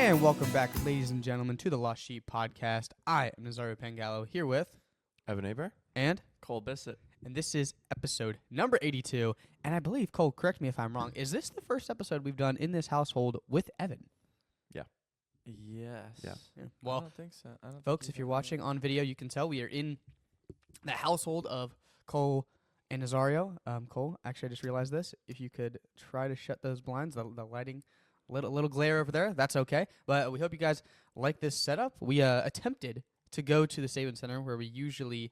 And welcome back, ladies and gentlemen, to the Lost Sheep Podcast. I am Nazario Pangallo, here with Evan Aber and Cole Bissett. and this is episode number 82. And I believe, Cole, correct me if I'm wrong, is this the first episode we've done in this household with Evan? Yes. Yeah. Yeah. I Well, don't think so. I don't folks, think if you're watching on video, you can tell we are in the household of Cole and Nazario. Cole, actually, I just realized this. If you could try to shut those blinds, the lighting, little glare over there, that's okay. But we hope you guys like this setup. We attempted to go to the Saban Center where we usually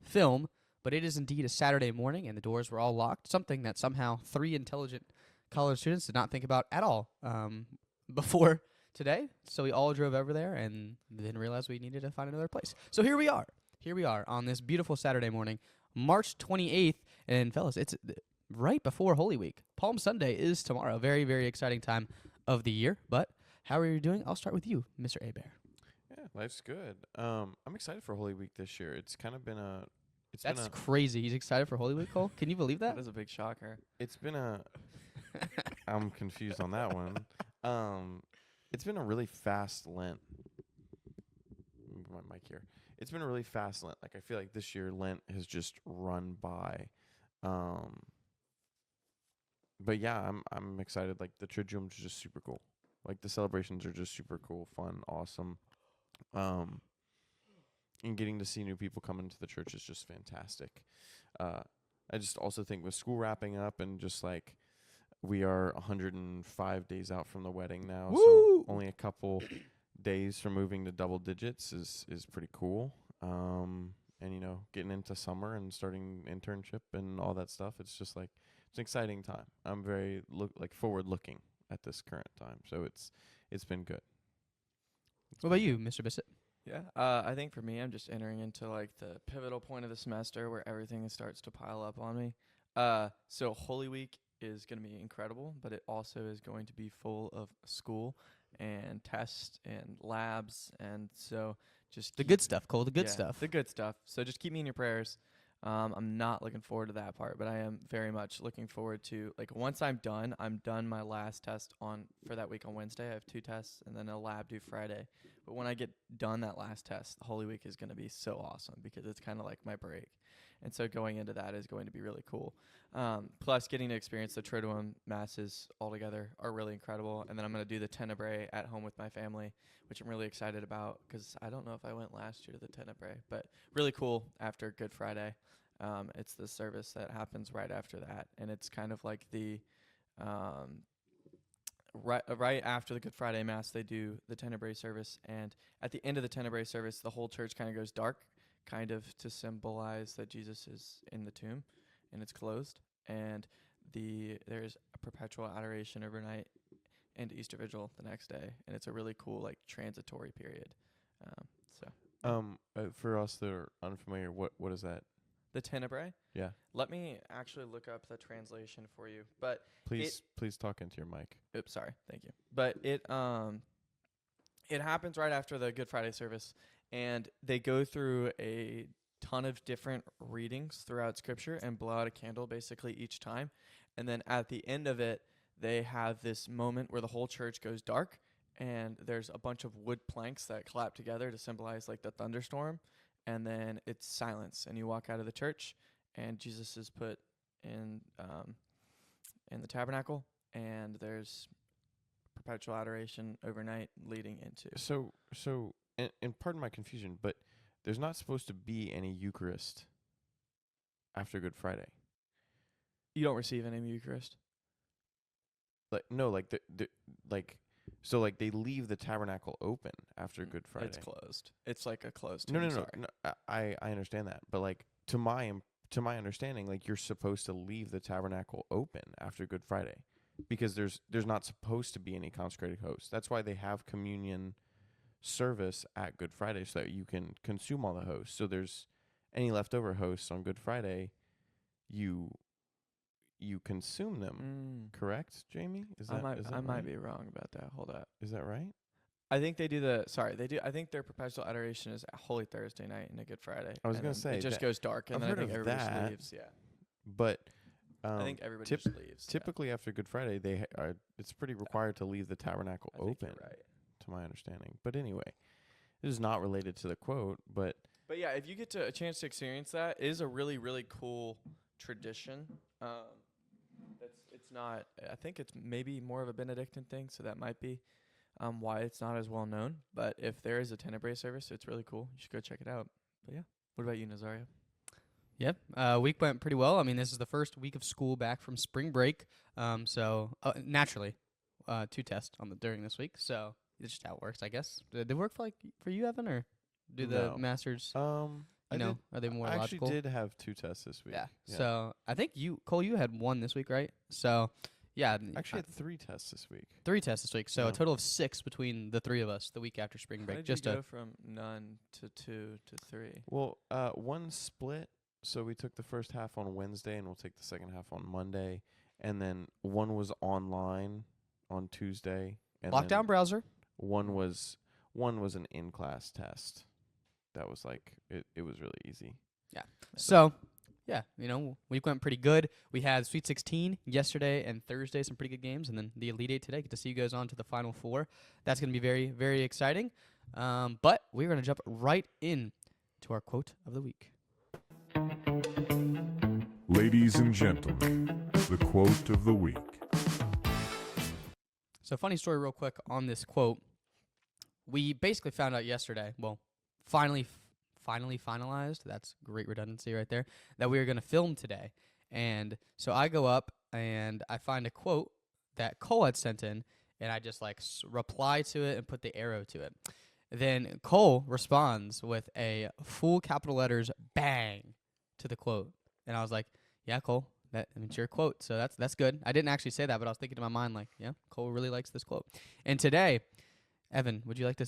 film, but it is indeed a Saturday morning, and the doors were all locked, something that somehow 3 intelligent college students did not think about at all before today. So we all drove over there and then realized we needed to find another place. So here we are. Here we are on this beautiful Saturday morning, March 28th. And fellas, it's right before Holy Week. Palm Sunday is tomorrow. Very, very exciting time of the year. But how are you doing? I'll start with you, Mr. Aber. Yeah, life's good. I'm excited for Holy Week this year. It's kind of been a. That's crazy. He's excited for Holy Week, Cole. Can you believe that? That is a big shocker. It's been a. I'm confused on that one. It's been a really fast Lent. Move my mic here. It's been a really fast Lent. Like I feel like this year Lent has just run by. But yeah, I'm excited. Like the Triduum is just super cool. Like the celebrations are just super cool, fun, awesome. And getting to see new people come into the church is just fantastic. I just also think with school wrapping up and just like we are 105 days out from the wedding now, Woo! so only a couple days from moving to double digits is pretty cool. And you know, getting into summer and starting internship and all that stuff, it's just like it's an exciting time. I'm very forward looking at this current time, so it's been good. What about you, Mr. Bissett? Yeah. I think for me, I'm just entering into like the pivotal point of the semester where everything starts to pile up on me. So Holy Week is going to be incredible, but it also is going to be full of school and tests and labs, and so just The good stuff, Cole. The good yeah, stuff. The good stuff. So just keep me in your prayers. I'm not looking forward to that part, but I am very much looking forward to, like, once I'm done my last test for that week on Wednesday. I have 2 tests and then a lab due Friday. But when I get done that last test, Holy Week is going to be so awesome because it's kind of like my break. And so going into that is going to be really cool. Plus, getting to experience the Triduum masses all together are really incredible. And then I'm going to do the Tenebrae at home with my family, which I'm really excited about because I don't know if I went last year to the Tenebrae, but really cool after Good Friday. It's the service that happens right after that, and it's kind of like the right after the Good Friday Mass, they do the Tenebrae service, and at the end of the Tenebrae service, the whole church kind of goes dark, kind of to symbolize that Jesus is in the tomb, and it's closed, and there's a perpetual adoration overnight and Easter Vigil the next day, and it's a really cool like transitory period. For us that are unfamiliar, what is that? The Tenebrae? Yeah. Let me actually look up the translation for you. But Please talk into your mic. oops, sorry. Thank you. But it happens right after the Good Friday service, and they go through a ton of different readings throughout Scripture and blow out a candle basically each time. And then at the end of it, they have this moment where the whole church goes dark, and there's a bunch of wood planks that clap together to symbolize like the thunderstorm. And then it's silence, and you walk out of the church, and Jesus is put in the tabernacle, and there's perpetual adoration overnight leading into. So, and pardon my confusion, but there's not supposed to be any Eucharist after Good Friday. You don't receive any Eucharist? So they leave the tabernacle open after Good Friday. It's closed. It's like a closed No, tomb, no, sorry. no. I understand that, but like to my understanding, like you're supposed to leave the tabernacle open after Good Friday, because there's not supposed to be any consecrated host. That's why they have communion service at Good Friday so that you can consume all the hosts. So there's any leftover hosts on Good Friday, you consume them. Correct, Jamie? Is that I might right? be wrong about that. Hold up. Is that right? I think they do I think their perpetual adoration is Holy Thursday night and a Good Friday. I was and gonna then say it just that- goes dark, and I've then I heard think of everybody just that. leaves. Yeah. But I think everybody tip- just leaves. Typically after Good Friday, it's pretty required to leave the tabernacle I think open, you're right. to my understanding. But anyway, this is not related to the quote, but But yeah, if you get a chance to experience that, it is a really, really cool tradition. It's not. I think it's maybe more of a Benedictine thing, so that might be why it's not as well known. But if there is a Tenebrae service, it's really cool. You should go check it out. But yeah, what about you, Nazario? Yep. Week went pretty well. I mean, this is the first week of school back from spring break. So naturally, 2 tests during this week. So it's just how it works, I guess. Did it work for you, Evan, or do the No. masters? I did, Are they more I logical? actually did have 2 tests this week. Yeah. So I think Cole, you had 1 this week, right? So yeah, Actually, had 3 tests this week. 3 tests this week. So Yeah. a total of 6 between the 3 of us the week after spring How break. did Just you go from none to 2 to 3? Well, one split. So we took the first half on Wednesday, and we'll take the second half on Monday. And then one was online on Tuesday. And lockdown then browser. one was an in-class test. That was like it was really easy. So, yeah, week went pretty good. We had Sweet 16 yesterday and Thursday, some pretty good games, and then the Elite Eight today. Get to see you guys on to the Final Four. That's going to be very, very exciting. But we're going to jump right in to our quote of the week. Ladies and gentlemen, the quote of the week. So, funny story real quick on this quote. We basically found out yesterday, well, finally finalized, that's great redundancy right there, that we were going to film today. And so I go up and I find a quote that Cole had sent in, and I just reply to it and put the arrow to it. Then Cole responds with a full capital letters bang to the quote. And I was like, yeah, Cole, it's your quote. So that's good. I didn't actually say that, but I was thinking to my mind, yeah, Cole really likes this quote. And today, Evan, would you like to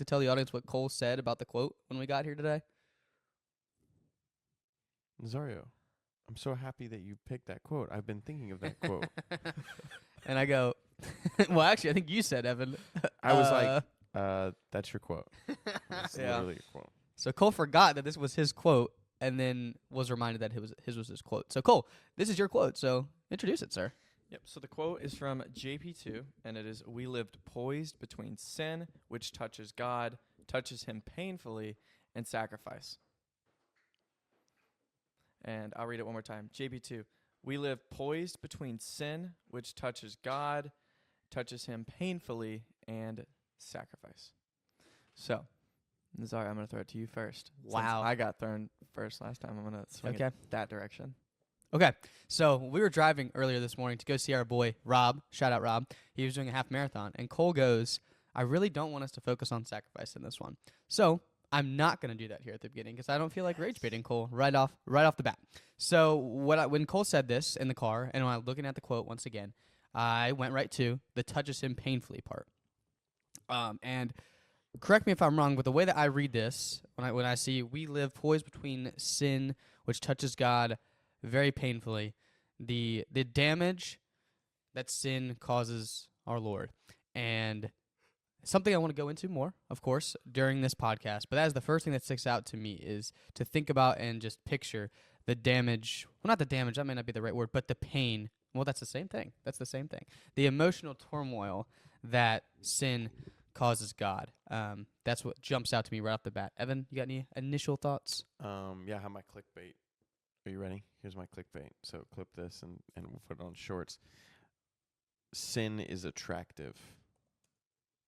tell the audience what Cole said about the quote when we got here today? Nazario, I'm so happy that you picked that quote. I've been thinking of that quote. And I go, well, actually, I think you said, Evan. I was like, that's your quote. That's Yeah. literally your quote. So Cole forgot that this was his quote and then was reminded that his was his quote. So, Cole, this is your quote. So introduce it, sir. Yep. So the quote is from JP2, and it is, "We lived poised between sin, which touches God, touches Him painfully, and sacrifice." And I'll read it one more time. JP2, "We live poised between sin, which touches God, touches Him painfully, and sacrifice." So, Nazar, I'm going to throw it to you first. Since Wow. I got thrown first last time. I'm going to swing it that direction. Okay, so we were driving earlier this morning to go see our boy Rob. Shout out Rob. He was doing a half marathon, and Cole goes, "I really don't want us to focus on sacrifice in this one." So I'm not going to do that here at the beginning because I don't feel like rage baiting Cole right off the bat. So when Cole said this in the car, and when I was looking at the quote once again, I went right to the touches him painfully part. And correct me if I'm wrong, but the way that I read this, when I see "we live poised between sin, which touches God very painfully," the damage that sin causes our Lord, and something I want to go into more, of course, during this podcast. But that is the first thing that sticks out to me, is to think about and just picture the damage. Well, not the damage, that may not be the right word, but the pain. Well, that's the same thing. The emotional turmoil that sin causes God. That's what jumps out to me right off the bat. Evan, you got any initial thoughts? Yeah, I have my clickbait. Are you ready? Here's my clickbait. So clip this and we'll put it on shorts. Sin is attractive.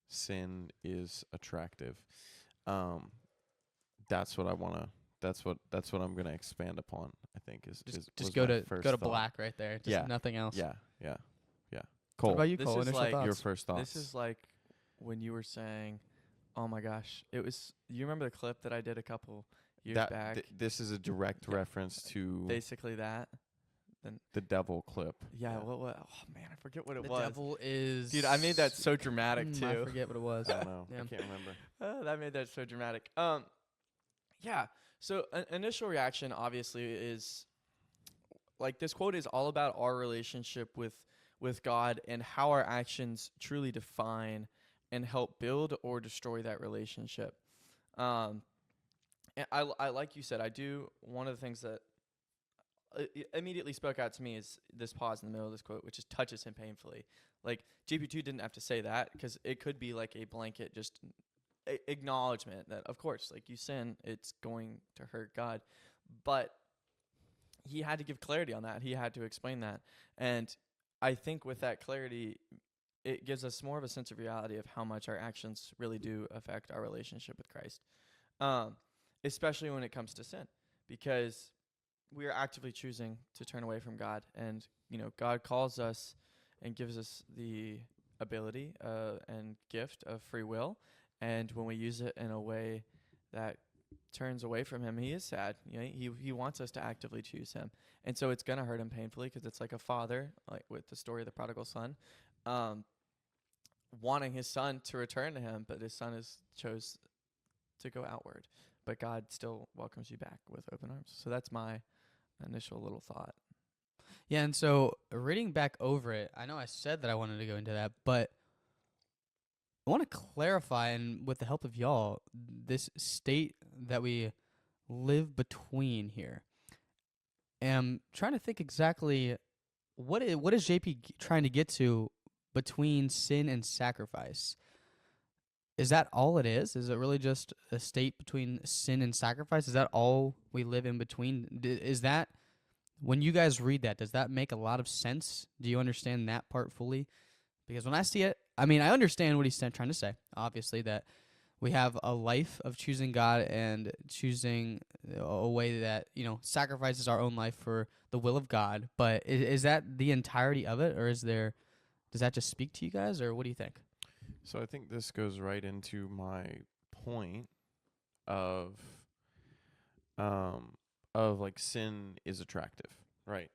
Sin is attractive. That's what I wanna. That's what I'm gonna expand upon. I think is Just was go my to first go to thought. black right there. Just Yeah. nothing else. Yeah. What Cole, about you, This Cole? is Initial like thoughts? your first thoughts. This is like when you were saying, "Oh my gosh, it was." You remember the clip that I did a couple years back? This is a direct Yeah. reference to Basically that. the devil clip. Yeah. What? Oh man, I forget what it The was. devil is. Dude, I made that so dramatic too. I forget what it was. I don't know. Yeah. I can't remember. That made that so dramatic. Yeah. So an initial reaction obviously is like this quote is all about our relationship with God and how our actions truly define and help build or destroy that relationship. And I like you said, I do. One of the things that immediately spoke out to me is this pause in the middle of this quote, which is touches him painfully. Like JP2 didn't have to say that because it could be like a blanket just acknowledgement that, of course, like you sin, it's going to hurt God. But he had to give clarity on that. He had to explain that. And I think with that clarity, it gives us more of a sense of reality of how much our actions really do affect our relationship with Christ, especially when it comes to sin, because we are actively choosing to turn away from God. And, God calls us and gives us the ability and gift of free will. And when we use it in a way that turns away from him, he is sad. He wants us to actively choose him. And so it's going to hurt him painfully because it's like a father, like with the story of the prodigal son, wanting his son to return to him, but his son chose to go outward. But God still welcomes you back with open arms. So that's my initial little thought. Yeah, and so reading back over it, I know I said that I wanted to go into that, but I want to clarify, and with the help of y'all, this state that we live between here. And I'm trying to think exactly what is JP trying to get to between sin and sacrifice. Is that all it is? Is it really just a state between sin and sacrifice? Is that all we live in between? Is that, when you guys read that, does that make a lot of sense? Do you understand that part fully? Because when I see it, I mean, I understand what he's trying to say, obviously, that we have a life of choosing God and choosing a way that, sacrifices our own life for the will of God. But is that the entirety of it, or does that just speak to you guys, or what do you think? So I think this goes right into my point of like sin is attractive, right?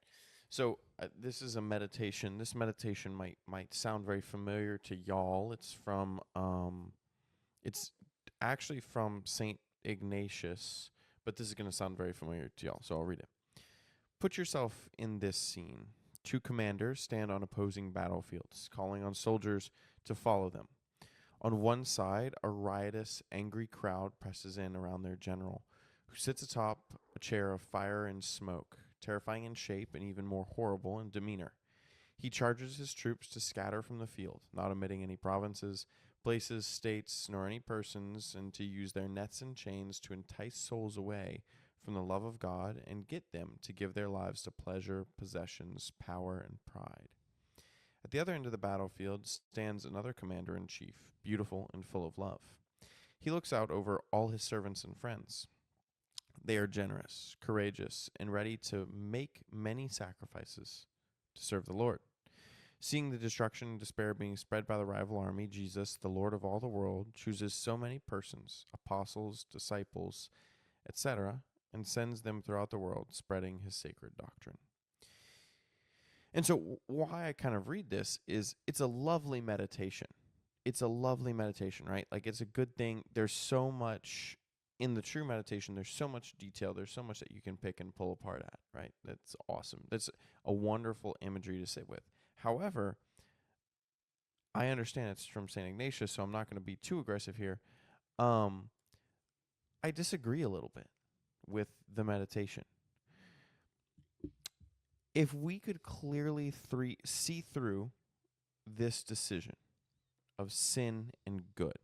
So this is a meditation. This meditation might sound very familiar to y'all. It's actually from Saint Ignatius, but this is going to sound very familiar to y'all, so I'll read it. Put yourself in this scene. 2 commanders stand on opposing battlefields, calling on soldiers to follow them. On one side, a riotous, angry crowd presses in around their general, who sits atop a chair of fire and smoke, terrifying in shape and even more horrible in demeanor. He charges his troops to scatter from the field, not omitting any provinces, places, states, nor any persons, and to use their nets and chains to entice souls away from the love of God and get them to give their lives to pleasure, possessions, power, and pride. At the other end of the battlefield stands another commander-in-chief, beautiful and full of love. He looks out over all his servants and friends. They are generous, courageous, and ready to make many sacrifices to serve the Lord. Seeing the destruction and despair being spread by the rival army, Jesus, the Lord of all the world, chooses so many persons, apostles, disciples, etc., and sends them throughout the world, spreading his sacred doctrine. And so why I kind of read this is it's a lovely meditation. It's a lovely meditation, right? Like, it's a good thing. There's so much in the true meditation. There's so much detail. There's so much that you can pick and pull apart at, right? That's awesome. That's a wonderful imagery to sit with. However, I understand it's from St. Ignatius, so I'm not going to be too aggressive here. I disagree a little bit with the meditation. If we could clearly see through this decision of sin and good,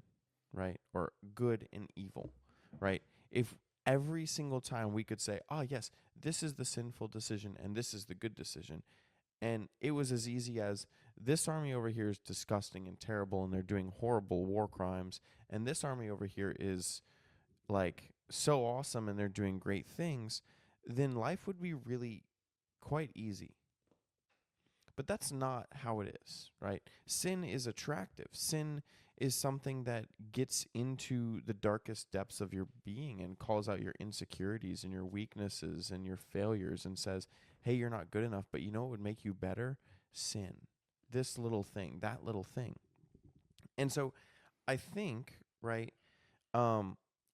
right? Or good and evil, right? If every single time we could say, oh, yes, this is the sinful decision and this is the good decision, and it was as easy as this army over here is disgusting and terrible and they're doing horrible war crimes, and this army over here is like so awesome and they're doing great things, then life would be really quite easy. But that's not how it is, right? Sin is attractive. Sin is something that gets into the darkest depths of your being and calls out your insecurities and your weaknesses and your failures and says, hey, you're not good enough, but you know what would make you better? Sin. This little thing, that little thing. And so I think, right,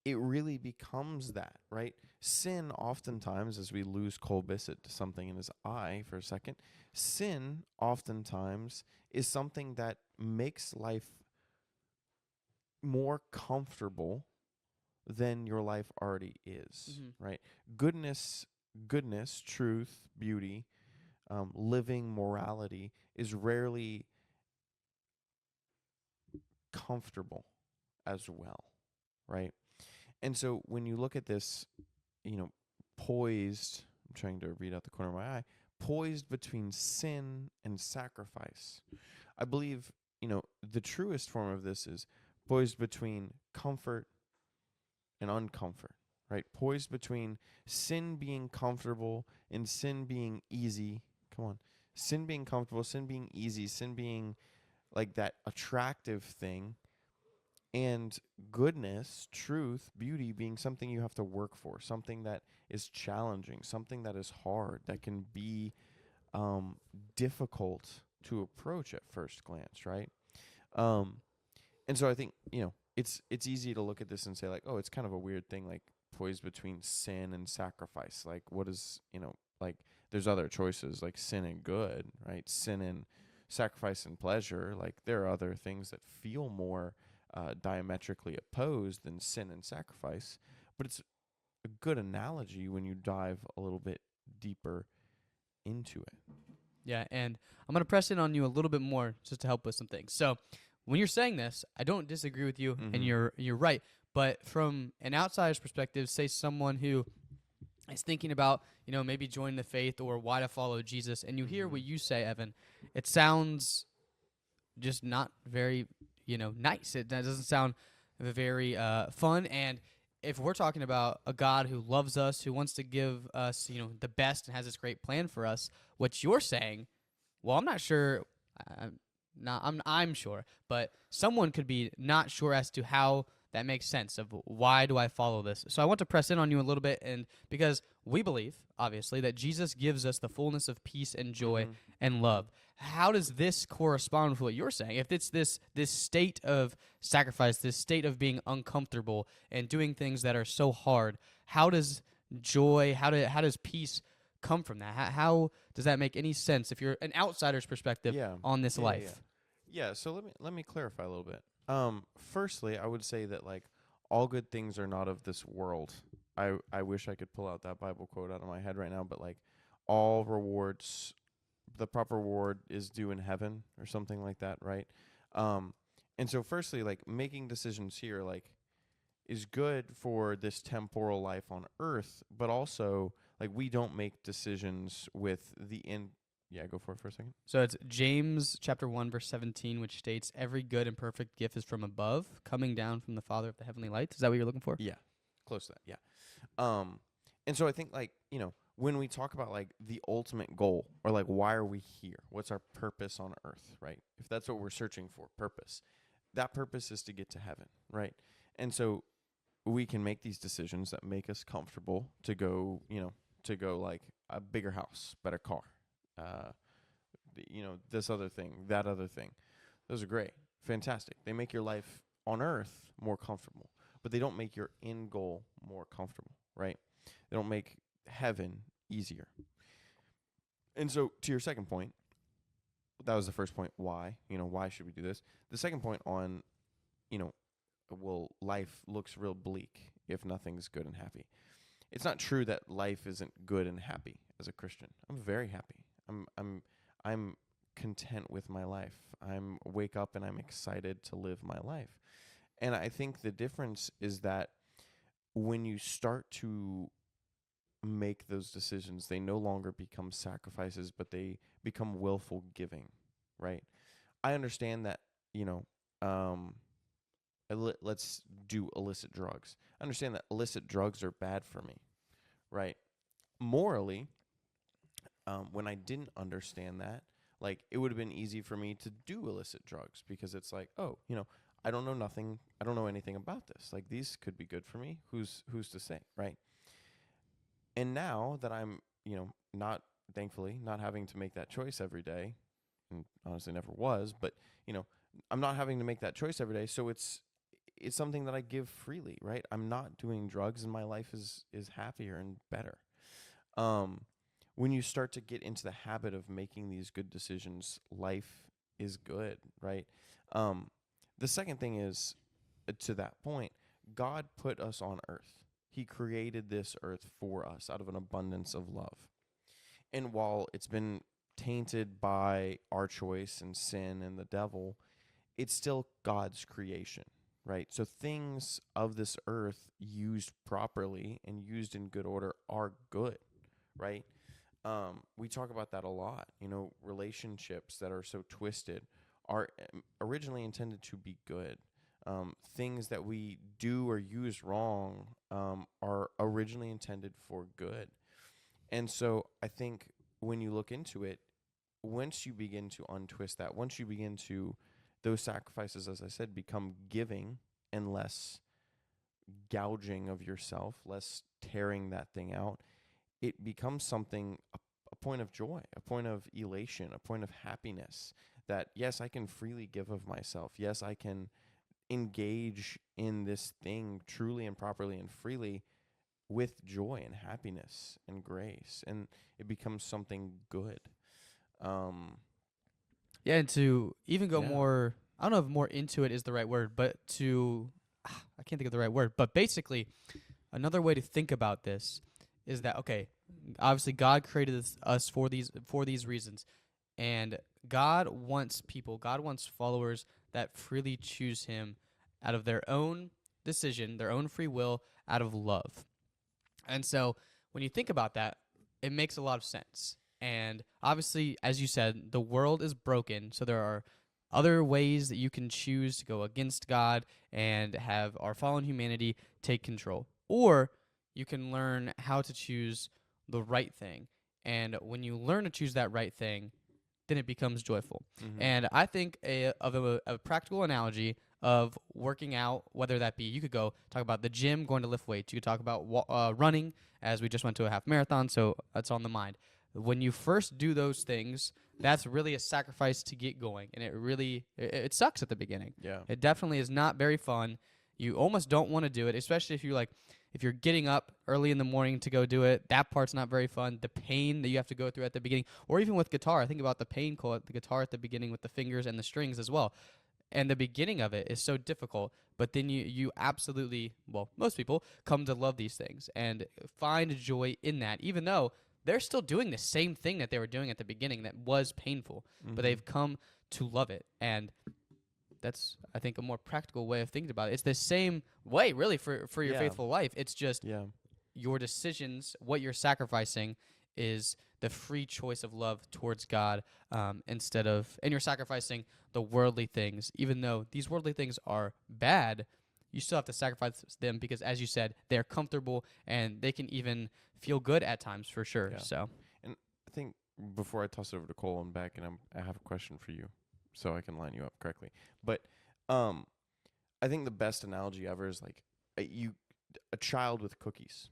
it really becomes that, right? Sin oftentimes, as we lose Cole Bissett to something in his eye for a second, sin oftentimes is something that makes life more comfortable than your life already is, right? Goodness goodness, truth, beauty, living morality is rarely comfortable as well, right? And so when you look at this, poised, I'm trying to read out the corner of my eye, poised between sin and sacrifice. I believe, the truest form of this is poised between comfort and uncomfort, right? Poised between sin being comfortable and sin being easy. Come on. Sin being comfortable, sin being easy, sin being like that attractive thing, and goodness, truth, beauty being something you have to work for, something that is challenging, something that is hard, that can be difficult to approach at first glance, right? And so I think, it's easy to look at this and say like, oh, it's kind of a weird thing, like poised between sin and sacrifice. Like what is, like there's other choices like sin and good, right? Sin and sacrifice and pleasure. Like there are other things that feel more diametrically opposed than sin and sacrifice. But it's a good analogy when you dive a little bit deeper into it. Yeah, and I'm going to press in on you a little bit more just to help with some things. So, when you're saying this, I don't disagree with you, and you're right. But from an outsider's perspective, say someone who is thinking about, maybe joining the faith or why to follow Jesus, and you hear what you say, Evan, it sounds just not very, nice. It doesn't sound very fun. And if we're talking about a God who loves us, who wants to give us, the best and has this great plan for us, what you're saying, well, I'm not sure. I'm sure, but someone could be not sure as to how that makes sense of why do I follow this. So I want to press in on you a little bit, and because we believe, obviously, that Jesus gives us the fullness of peace and joy and love. How does this correspond with what you're saying? If it's this state of sacrifice, this state of being uncomfortable and doing things that are so hard, how does joy, how does peace come from that? How does that make any sense if you're an outsider's perspective on this life? Yeah, so let me clarify a little bit. Firstly, I would say that like all good things are not of this world. I wish I could pull out that Bible quote out of my head right now, but like all rewards, the proper reward is due in heaven or something like that, right? And so firstly, like making decisions here like is good for this temporal life on earth, but also like we don't make decisions with the end. Yeah, go for it for a second. So it's James chapter 1, verse 17, which states, every good and perfect gift is from above, coming down from the Father of the heavenly lights. Is that what you're looking for? Yeah, close to that, yeah. And so I think, like, when we talk about, like, the ultimate goal, or, like, why are we here? What's our purpose on earth, right? If that's what we're searching for, purpose. That purpose is to get to heaven, right? And so we can make these decisions that make us comfortable to go, like, a bigger house, better car. This other thing, that other thing. Those are great. Fantastic. They make your life on earth more comfortable, but they don't make your end goal more comfortable, right? They don't make heaven easier. And so to your second point, that was the first point. Why? Why should we do this? The second point on, life looks real bleak if nothing's good and happy. It's not true that life isn't good and happy as a Christian. I'm very happy. I'm content with my life. I'm wake up and I'm excited to live my life. And I think the difference is that when you start to make those decisions, they no longer become sacrifices, but they become willful giving, right? I understand that, let's do illicit drugs. I understand that illicit drugs are bad for me, right? Morally, when I didn't understand that, like, it would have been easy for me to do illicit drugs because it's like, oh, I don't know anything about this. Like, these could be good for me. Who's to say, right? And now that I'm, thankfully, not having to make that choice every day, and honestly never was, but, I'm not having to make that choice every day, so it's something that I give freely, right? I'm not doing drugs, and my life is happier and better. When you start to get into the habit of making these good decisions, life is good, right? The second thing is, to that point, God put us on earth. He created this earth for us out of an abundance of love. And while it's been tainted by our choice and sin and the devil, it's still God's creation, right? So things of this earth used properly and used in good order are good, right? We talk about that a lot. Relationships that are so twisted are originally intended to be good. Things that we do or use wrong are originally intended for good. And so I think when you look into it, once you begin to untwist that, once you begin to, those sacrifices, as I said, become giving and less gouging of yourself, less tearing that thing out, it becomes something, a point of joy, a point of elation, a point of happiness that, yes, I can freely give of myself. Yes, I can engage in this thing truly and properly and freely with joy and happiness and grace, and it becomes something good. Yeah, and to even go Yeah. more, I don't know if more into it is the right word, but I can't think of the right word, but basically, another way to think about this is that, okay, obviously God created us for these reasons, and God wants followers that freely choose Him out of their own decision, their own free will, out of love. And so when you think about that, it makes a lot of sense. And obviously, as you said, the world is broken, so there are other ways that you can choose to go against God and have our fallen humanity take control. Or you can learn how to choose the right thing. And when you learn to choose that right thing, then it becomes joyful. Mm-hmm. And I think of a practical analogy of working out, whether that be, you could go talk about the gym, going to lift weights. You could talk about running, as we just went to a half marathon, so that's on the mind. When you first do those things, that's really a sacrifice to get going, and it sucks at the beginning. Yeah. It definitely is not very fun. You almost don't want to do it, especially if you're getting up early in the morning to go do it. That part's not very fun. The pain that you have to go through at the beginning, or even with guitar. I think about the pain at the guitar at the beginning with the fingers and the strings as well. And the beginning of it is so difficult, but then you absolutely, well, most people come to love these things and find joy in that, even though they're still doing the same thing that they were doing at the beginning that was painful, but they've come to love it. And that's, I think, a more practical way of thinking about it. It's the same way, really, for your Yeah. faithful life. It's just Yeah. your decisions, what you're sacrificing is the free choice of love towards God, and you're sacrificing the worldly things. Even though these worldly things are bad, you still have to sacrifice them because, as you said, they're comfortable and they can even feel good at times, for sure. Yeah. So, And I think before I toss it over to Cole and back, and I have a question for you, so I can line you up correctly. But I think the best analogy ever is like a child with cookies.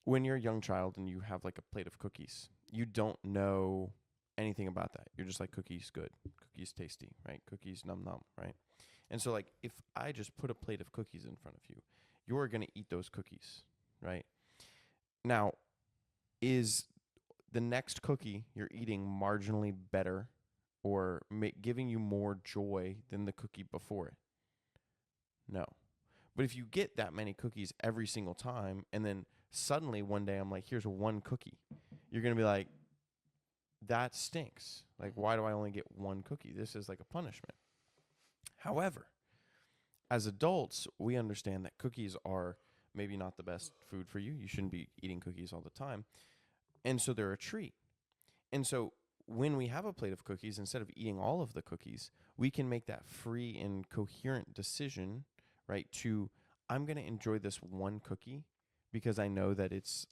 When you're a young child and you have like a plate of cookies, you don't know anything about that. You're just like, cookies good, cookies tasty, right? Cookies num num, right? And so like, if I just put a plate of cookies in front of you, you're going to eat those cookies, right? Now, is the next cookie you're eating marginally better or giving you more joy than the cookie before it? No. But if you get that many cookies every single time, and then suddenly one day I'm like, here's one cookie, you're going to be like, that stinks. Like, why do I only get one cookie? This is like a punishment. However, as adults, we understand that cookies are maybe not the best food for you. You shouldn't be eating cookies all the time. And so they're a treat. And so when we have a plate of cookies, instead of eating all of the cookies, we can make that free and coherent decision, right, to, I'm going to enjoy this one cookie because I know that it's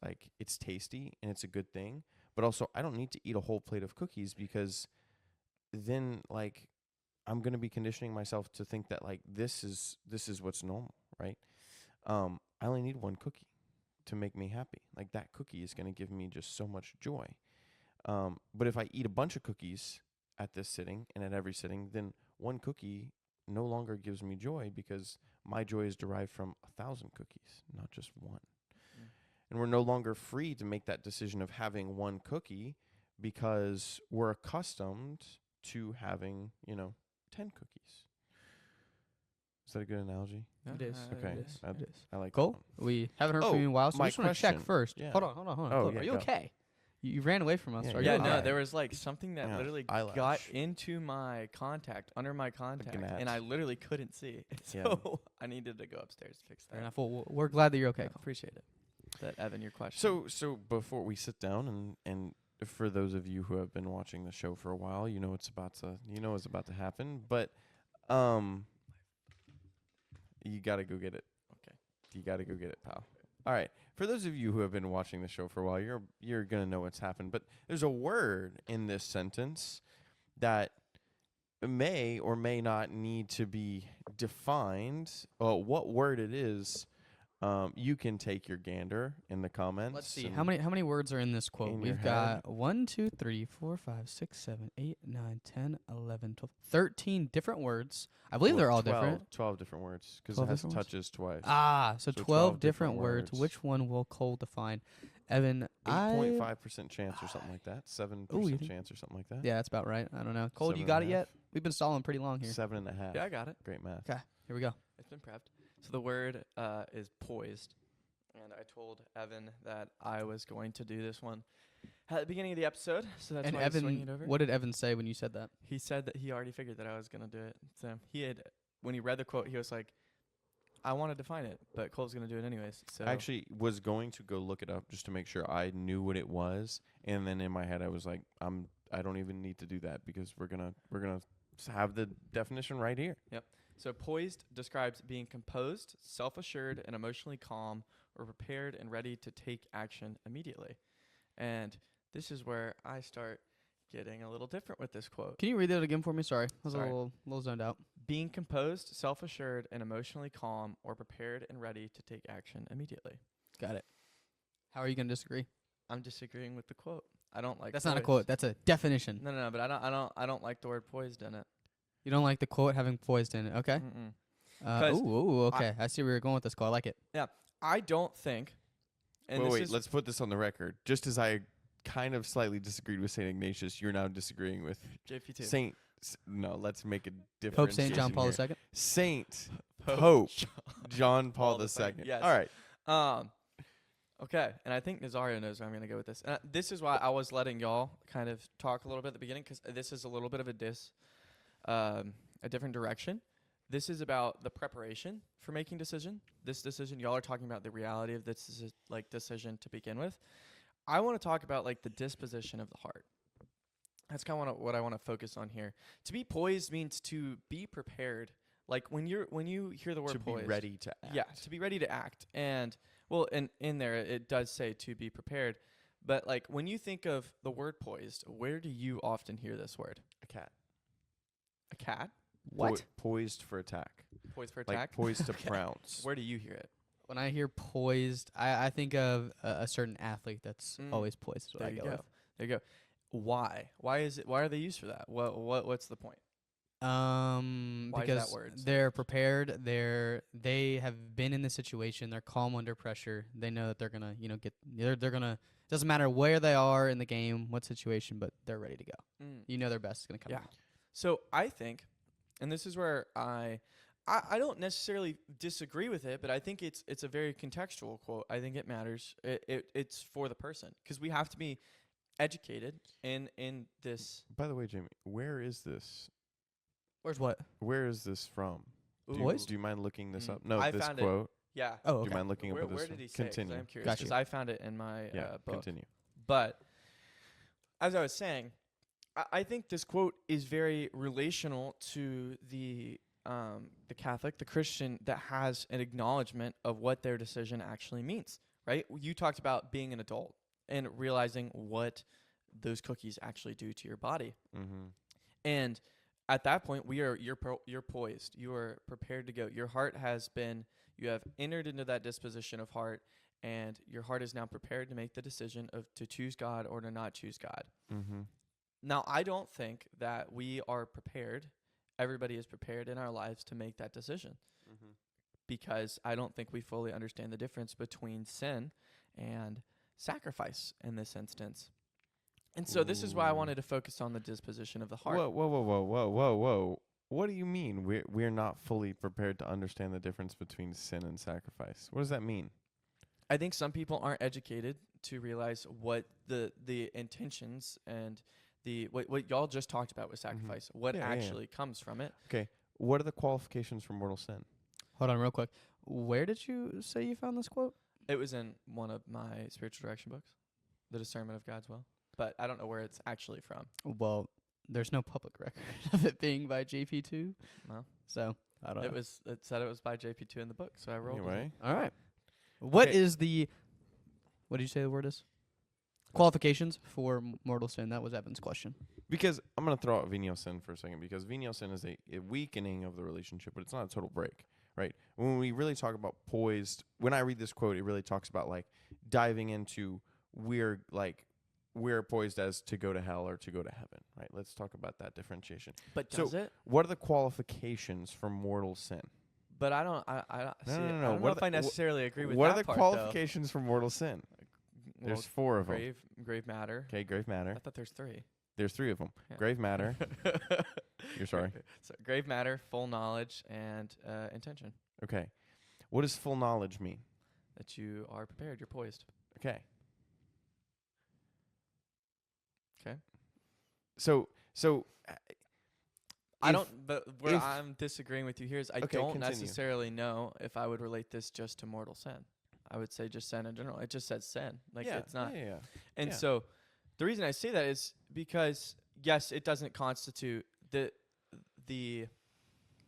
tasty and it's a good thing. But also, I don't need to eat a whole plate of cookies because then, like, I'm going to be conditioning myself to think that, like, this is what's normal, right? I only need one cookie to make me happy. Like, that cookie is going to give me just so much joy. But if I eat a bunch of cookies at this sitting and at every sitting, then one cookie no longer gives me joy because my joy is derived from 1,000 cookies, not just one. And we're no longer free to make that decision of having one cookie because we're accustomed to having, 10 cookies. Is that a good analogy? It is. Okay. It is. I- It is. I like Cole, that one. we haven't heard Oh, from you in a while, so my we just want to check question. first. Yeah. Hold on. Oh, Cole, yeah, are you go. okay? You ran away from us. Yeah, Are Yeah, you no, okay? there was like something that Yeah, literally eyelash. got into my contact, under my contact, and gnat. I literally couldn't see. Yeah. So I needed to go upstairs to fix Fair that. enough. Well, we're glad that you're okay. Yeah, Cole. appreciate it. That Evan, your question. So before we sit down and for those of you who have been watching the show for a while, you know what's about to happen. But you gotta go get it. Okay. You gotta go get it, pal. All right. For those of you who have been watching the show for a while, you're gonna know what's happened. But there's a word in this sentence that may or may not need to be defined. What word it is, you can take your gander in the comments. Let's see. and How many words are in this quote? in your We've got 1, 2, 3, 4, 5, 6, 7, 8, 9, 10, 11, 12, 13 different words. I believe they're all 12 different. 12 different words because 12 it has different words? touches twice. Ah, so So 12 different words. words. Which one will Cole define? Evan, 8.5% chance or something like that. 7% Ooh, you think- chance or something like that. Yeah, that's about right. I don't know. Cole, you Seven got and it a yet? We've been stalling pretty long here. 7.5. yeah, I got it. Great math. Okay, here we go. It's been prepped. So the word is poised. And I told Evan that I was going to do this one at the beginning of the episode. So that's And why I'm swinging it Evan, over. what did Evan say when you said that? He said that he already figured that I was going to do it. So he had, when he read the quote, he was like, I want to define it, but Cole's going to do it anyways. So I actually was going to go look it up just to make sure I knew what it was, and then in my head I was like, I don't even need to do that because we're gonna have the definition right here. So poised describes being composed, self-assured, and emotionally calm, or prepared and ready to take action immediately. And this is where I start getting a little different with this quote. Can you read that again for me? Sorry, I was Sorry. a little zoned out. Being composed, self-assured, and emotionally calm, or prepared and ready to take action immediately. Got it. How are you gonna disagree? I'm disagreeing with the quote. I don't like. That's not a poised. quote. That's a definition. No, but I don't like the word poised in it. You don't like the quote having poised in it, okay? Mm-mm. 'Cause Okay. I see where you're going with this, Cole. I like it. I don't think. And this wait, is let's put this on the record. Just as I kind of slightly disagreed with Saint Ignatius, you're now disagreeing with JP2. Saint. No, let's make a difference. Pope Saint John Paul II. Saint Pope John Paul Paul II. II, yes. All right. Okay, and I think Nazario knows where I'm going to go with this. And this is why I was letting y'all kind of talk a little bit at the beginning, because this is a little bit of a different direction. This is about the preparation for making decision. This decision, y'all are talking about the reality of this decision to begin with. I want to talk about like the disposition of the heart. That's kind of what I want to focus on here. To be poised means to be prepared. Like when you hear the word To poised, be ready to act. yeah, to be ready to act. And well, in there it does say to be prepared. But like when you think of the word poised, where do you often hear this word? A cat. A cat? Poised for attack. Poised for Like attack? poised to Okay. pounce. Where do you hear it? When I hear poised, I think of a certain athlete that's Mm. always poised. Is what There I you go go. with. There you go. Why? Why is it? Why are they used for that? What's the point? Why is that Because word so they're used? prepared. They have been in the situation. They're calm under pressure. They know that they're gonna, they're gonna. Doesn't matter where they are in the game, what situation, but they're ready to go. Mm. You know their best is gonna come. Yeah. out. So I think, and this is where I don't necessarily disagree with it, but I think it's a very contextual quote. I think it matters. It's for the person, because we have to be educated in this. By the way, Jamie, where is this? Where's what? Where is this from? Poised? Do you mind looking this Mm. up? No, I this found it. quote. Yeah. Oh, Do okay. you mind looking Where, up what this where did he one? say it? 'Cause Continue. I'm curious, Gotcha. because I found it in my Yeah, book. continue. But as I was saying, I think this quote is very relational to the Catholic, the Christian that has an acknowledgement of what their decision actually means, right? You talked about being an adult and realizing what those cookies actually do to your body. Mm-hmm. And at that point, you're poised. You are prepared to go. Your heart has been, you have entered into that disposition of heart, and your heart is now prepared to make the decision of to choose God or to not choose God. Mm-hmm. Now, I don't think that we are prepared. Everybody is prepared in our lives to make that decision, Mm-hmm. because I don't think we fully understand the difference between sin and sacrifice in this instance. And so this is why I Ooh. wanted to focus on the disposition of the heart. Whoa. What do you mean we're not not fully prepared to understand the difference between sin and sacrifice. What does that mean? I think some people aren't educated to realize what the intentions and what y'all just talked about with sacrifice, what Yeah, yeah, yeah. actually comes from it. Okay. What are the qualifications for mortal sin? Hold on real quick. Where did you say you found this quote? It was in one of my spiritual direction books, The Discernment of God's Will, but I don't know where it's actually from. Well, there's no public record of it being by JP2. Well, So, I don't know. it said it was by JP2 in the book, so I rolled with it. Anyway, All right. What Okay. is the what did you say the word is? Qualifications for mortal sin. That was Evan's question. because I'm going to throw out venial sin for a second, because venial sin is a weakening of the relationship, but it's not a total break, right? When we really talk about poised, when I read this quote, it really talks about like diving into we're poised as to go to hell or to go to heaven, right? Let's talk about that differentiation. But So- does it? What are the qualifications for mortal sin? But I don't. I No, see. no, I no, don't no. know What if are I the- wh- necessarily agree with What that are the part, qualifications for mortal sin? though. There's Well, 4 of them. grave matter. Okay, grave matter. I thought there's 3. There's 3 of them. Yeah. Grave matter. You're sorry. So grave matter, full knowledge, and intention. Okay. What does full knowledge mean? That you are prepared. You're poised. Okay. 'Kay. So I if- don't. But where if- I'm disagreeing with you here is I Okay, don't continue. necessarily know if I would relate this just to mortal sin. I would say just sin in general. It just says sin. Like yeah, it's not. Yeah. And yeah. so the reason I say that is because yes, it doesn't constitute the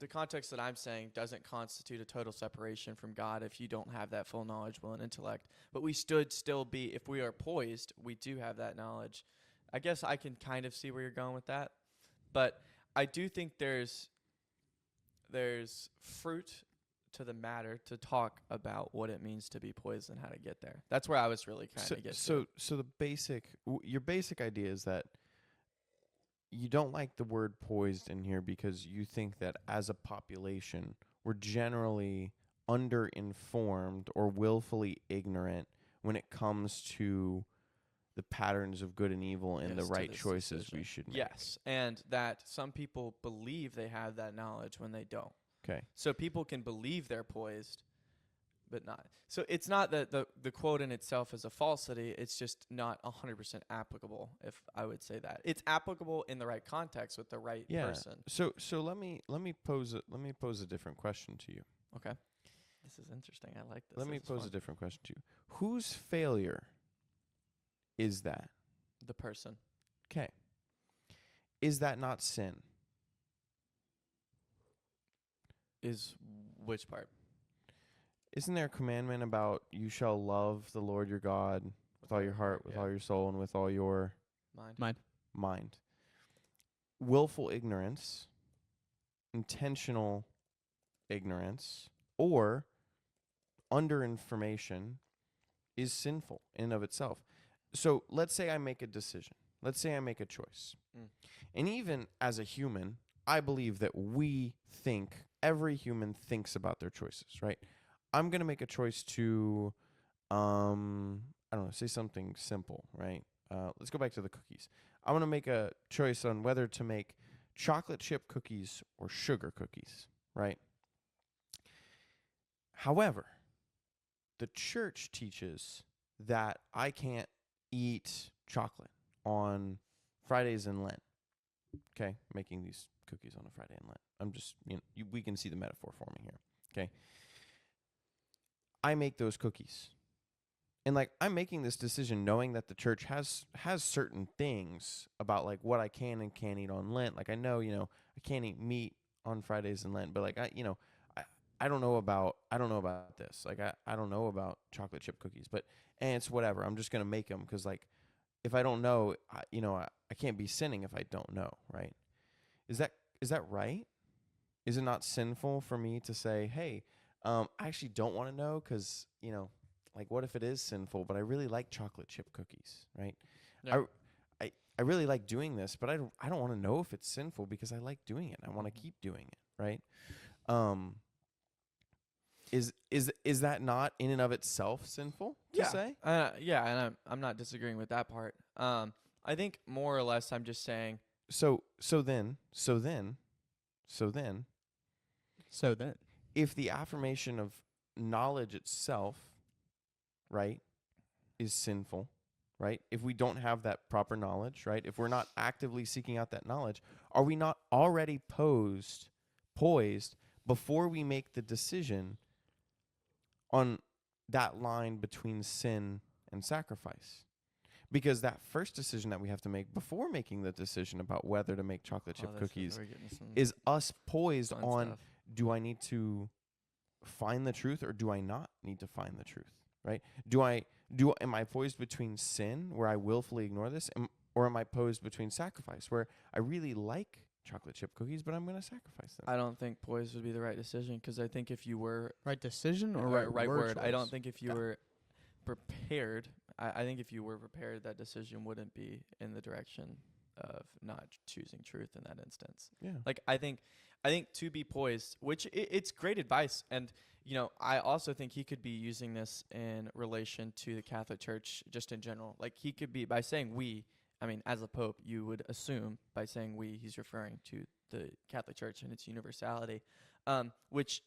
context that I'm saying doesn't constitute a total separation from God if you don't have that full knowledge, will, and intellect. But we should still be, if we are poised, we do have that knowledge. I guess I can kind of see where you're going with that. But I do think there's fruit to the matter to talk about what it means to be poised and how to get there. That's where I was really kind of getting to. So the basic your basic idea is that you don't like the word poised in here because you think that as a population we're generally underinformed or willfully ignorant when it comes to the patterns of good and evil and the Yes, to right this choices we decision. should make. Yes, and that some people believe they have that knowledge when they don't. Okay. So people can believe they're poised, but not. So it's not that the quote in itself is a falsity. It's just not 100% applicable, if I would say that. It's applicable in the right context with the right Yeah. person. So let me pose a different question to you. Okay. This is interesting. I like this. Let me This is pose fun. a different question to you. Whose failure is that? The person. Okay. Is that not sin? Is which part? Isn't there a commandment about you shall love the Lord your God with all your heart, with Yeah. all your soul, and with all your Mind. mind? Willful ignorance, intentional ignorance, or underinformation is sinful in and of itself. So let's say I make a decision. Let's say I make a choice. Mm. And even as a human, I believe that every human thinks about their choices, right? I'm going to make a choice to, I don't know, say something simple, right? Let's go back to the cookies. I'm going to make a choice on whether to make chocolate chip cookies or sugar cookies, right? However, the church teaches that I can't eat chocolate on Fridays in Lent. Okay, making these cookies on a Friday in Lent. I'm just, we can see the metaphor forming here. Okay. I make those cookies. And like I'm making this decision knowing that the church has certain things about like what I can and can't eat on Lent. Like I know, I can't eat meat on Fridays in Lent, but like I don't know about this. Like I don't know about chocolate chip cookies, and it's whatever. I'm just going to make them cuz like if I don't know, I can't be sinning if I don't know, right? Is that right? Is it not sinful for me to say, "Hey, I actually don't want to know cuz, like what if it is sinful, but I really like chocolate chip cookies, right? Yeah. I really like doing this, but I don't want to know if it's sinful because I like doing it. I want to keep doing it, right? Is that not in and of itself sinful to say? Yeah, and I'm not disagreeing with that part. I think more or less I'm just saying So then So then, if the affirmation of knowledge itself, right, is sinful, right? If we don't have that proper knowledge, right? If we're not actively seeking out that knowledge, are we not already poised before we make the decision on that line between sin and sacrifice? Because that first decision that we have to make before making the decision about whether to make chocolate chip cookies is us poised on stuff. do I need to find the truth or do I not need to find the truth, right? Am I poised between sin where I willfully ignore this or am I posed between sacrifice where I really like chocolate chip cookies but I'm going to sacrifice them? I don't think poised would be the right decision, because I think if you were right decision or right word, I don't choice? think if you Okay. were prepared, I think if you were prepared, that decision wouldn't be in the direction of not choosing truth in that instance. Yeah. Like I think to be poised, which it's great advice, and I also think he could be using this in relation to the Catholic Church just in general. Like he could be, by saying we, I mean, as a pope, you would assume by saying we, he's referring to the Catholic Church and its universality, which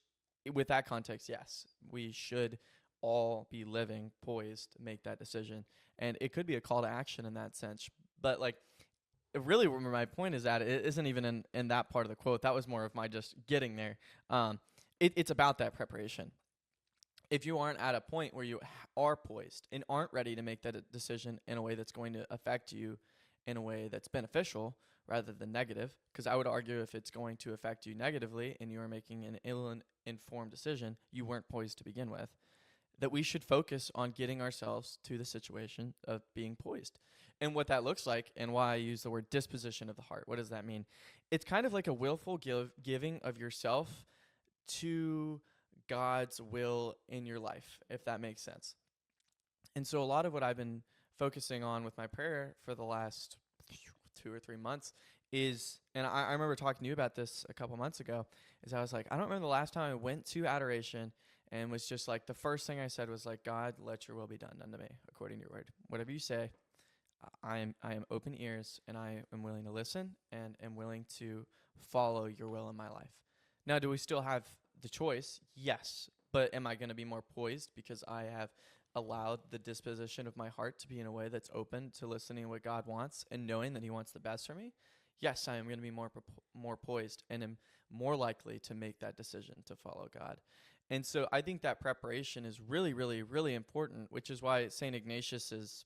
with that context, yes, we should all be living poised to make that decision. And it could be a call to action in that sense. But like, really where my point is at, it isn't even in that part of the quote. That was more of my just getting there. It's about that preparation. If you aren't at a point where you are poised and aren't ready to make that decision in a way that's going to affect you in a way that's beneficial rather than negative, because I would argue if it's going to affect you negatively and you are making an ill-informed decision, you weren't poised to begin with, that we should focus on getting ourselves to the situation of being poised. And what that looks like, and why I use the word disposition of the heart. What does that mean? It's kind of like a willful giving of yourself to God's will in your life, if that makes sense. And so a lot of what I've been focusing on with my prayer for the last 2 or 3 months is, and I remember talking to you about this a couple months ago, is I was like, I don't remember the last time I went to adoration and was just like, the first thing I said was like, God, let your will be done unto me according to your word. Whatever you say, I am open ears, and I am willing to listen and am willing to follow your will in my life. Now, do we still have the choice? Yes. But am I going to be more poised because I have allowed the disposition of my heart to be in a way that's open to listening to what God wants and knowing that he wants the best for me? Yes, I am going to be more poised and am more likely to make that decision to follow God. And so I think that preparation is really, really, really important, which is why St. Ignatius's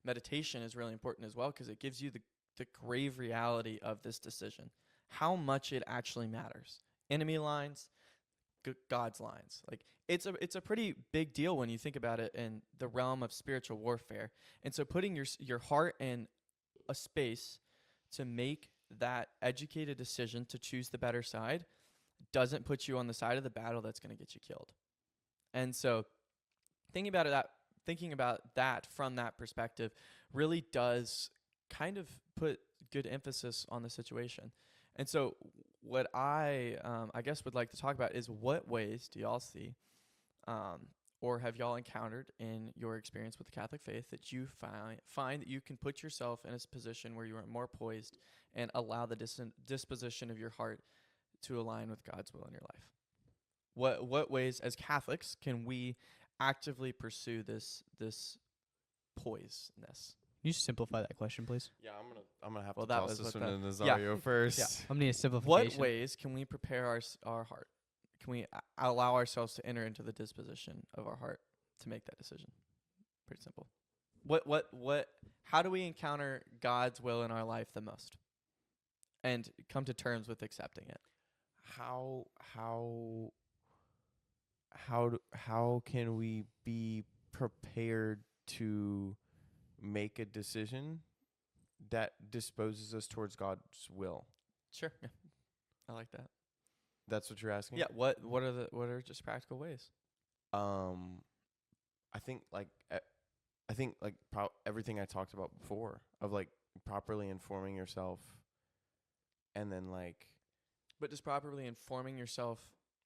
meditation is really important as well, because it gives you the grave reality of this decision, how much it actually matters. Enemy lines, God's lines. Like it's a pretty big deal when you think about it in the realm of spiritual warfare. And so putting your heart in a space to make that educated decision to choose the better side doesn't put you on the side of the battle that's going to get you killed. And so thinking about that from that perspective really does kind of put good emphasis on the situation. And so what I guess would like to talk about is, what ways do y'all see or have y'all encountered in your experience with the Catholic faith that you find that you can put yourself in a position where you are more poised and allow the disposition of your heart to align with God's will in your life? What ways as Catholics can we actively pursue this poisedness? Can you simplify that question, please? Yeah, I'm gonna have Well, to that toss was this what one to that- yeah. Nazario first. Yeah. I'm gonna need a What simplification. ways can we prepare our heart? Can we allow ourselves to enter into the disposition of our heart to make that decision? Pretty simple. How do we encounter God's will in our life the most and come to terms with accepting it? How can we be prepared to make a decision that disposes us towards God's will? Sure. Yeah. I like that. That's what you're asking? Yeah. What are just practical ways? I think everything I talked about before of like properly informing yourself, and then like. But does properly informing yourself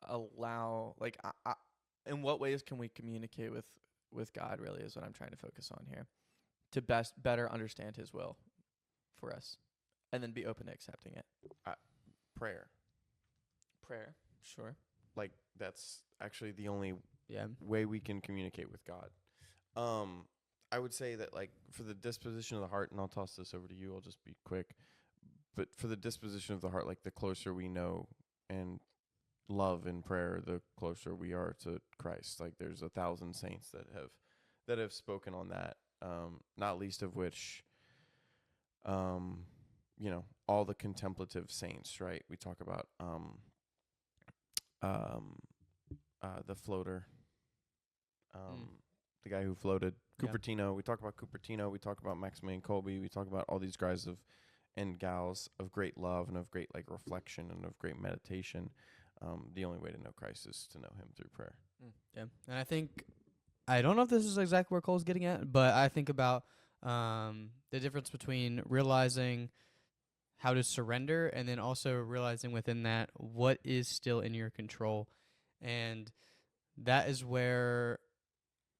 allow, like, in what ways can we communicate with God, really, is what I'm trying to focus on here, to better understand his will for us, and then be open to accepting it? Prayer. Prayer, sure. Like that's actually the only Yeah. way we can communicate with God. I would say that like for the disposition of the heart, and I'll toss this over to you. I'll just be quick. But for the disposition of the heart, like the closer we know and love in prayer, the closer we are to Christ. Like there's 1,000 saints that have spoken on that. Not least of which, all the contemplative saints, right? We talk about the floater, the guy who floated, Yeah. Cupertino. We talk about Cupertino. We talk about Maximilian Kolbe. We talk about all these guys and gals of great love and of great like reflection and of great meditation. The only way to know Christ is to know Him through prayer. Yeah. And I don't know if this is exactly where Cole's getting at, but I think about the difference between realizing how to surrender and then also realizing within that what is still in your control. And that is where,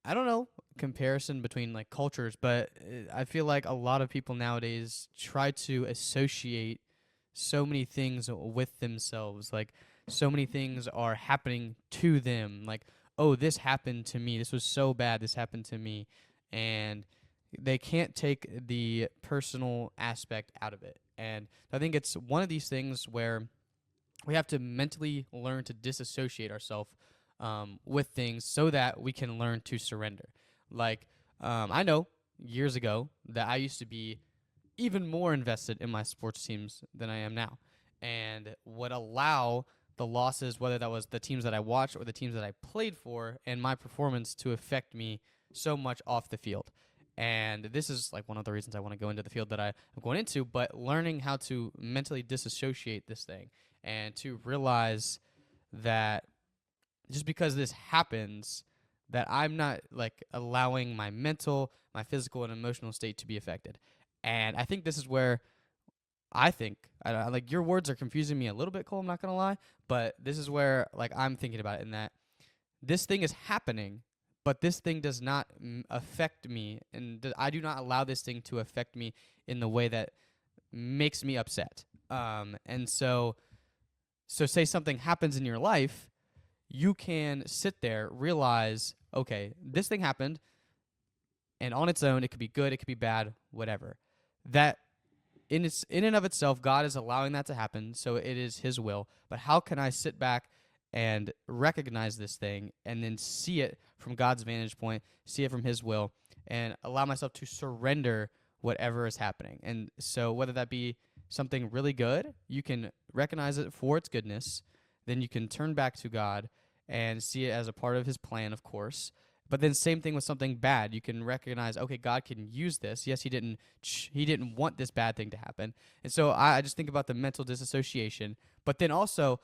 I don't know, comparison between like cultures, but I feel like a lot of people nowadays try to associate so many things with themselves. Like so many things are happening to them. Like, oh, this happened to me. This was so bad. This happened to me. And they can't take the personal aspect out of it. And I think it's one of these things where we have to mentally learn to disassociate ourselves with things so that we can learn to surrender. Like, I know years ago that I used to be even more invested in my sports teams than I am now, and would allow the losses, whether that was the teams that I watched or the teams that I played for, and my performance to affect me so much off the field. And this is like one of the reasons I want to go into the field that I'm going into, but learning how to mentally disassociate this thing and to realize that just because this happens, that I'm not like allowing my mental, my physical, and emotional state to be affected. And I think this is where I like your words are confusing me a little bit, Cole, I'm not going to lie, but this is where like I'm thinking about it in that this thing is happening, but this thing does not affect me, and I do not allow this thing to affect me in the way that makes me upset. And so say something happens in your life, you can sit there, realize, okay, this thing happened, and on its own, it could be good, it could be bad, whatever. That in and of itself, God is allowing that to happen, so it is His will. But how can I sit back and recognize this thing and then see it from God's vantage point, see it from His will, and allow myself to surrender whatever is happening? And so whether that be something really good, you can recognize it for its goodness, then you can turn back to God and see it as a part of His plan, of course. But then same thing with something bad. You can recognize, okay, God can use this. Yes, He didn't want this bad thing to happen. And so I just think about the mental disassociation. But then also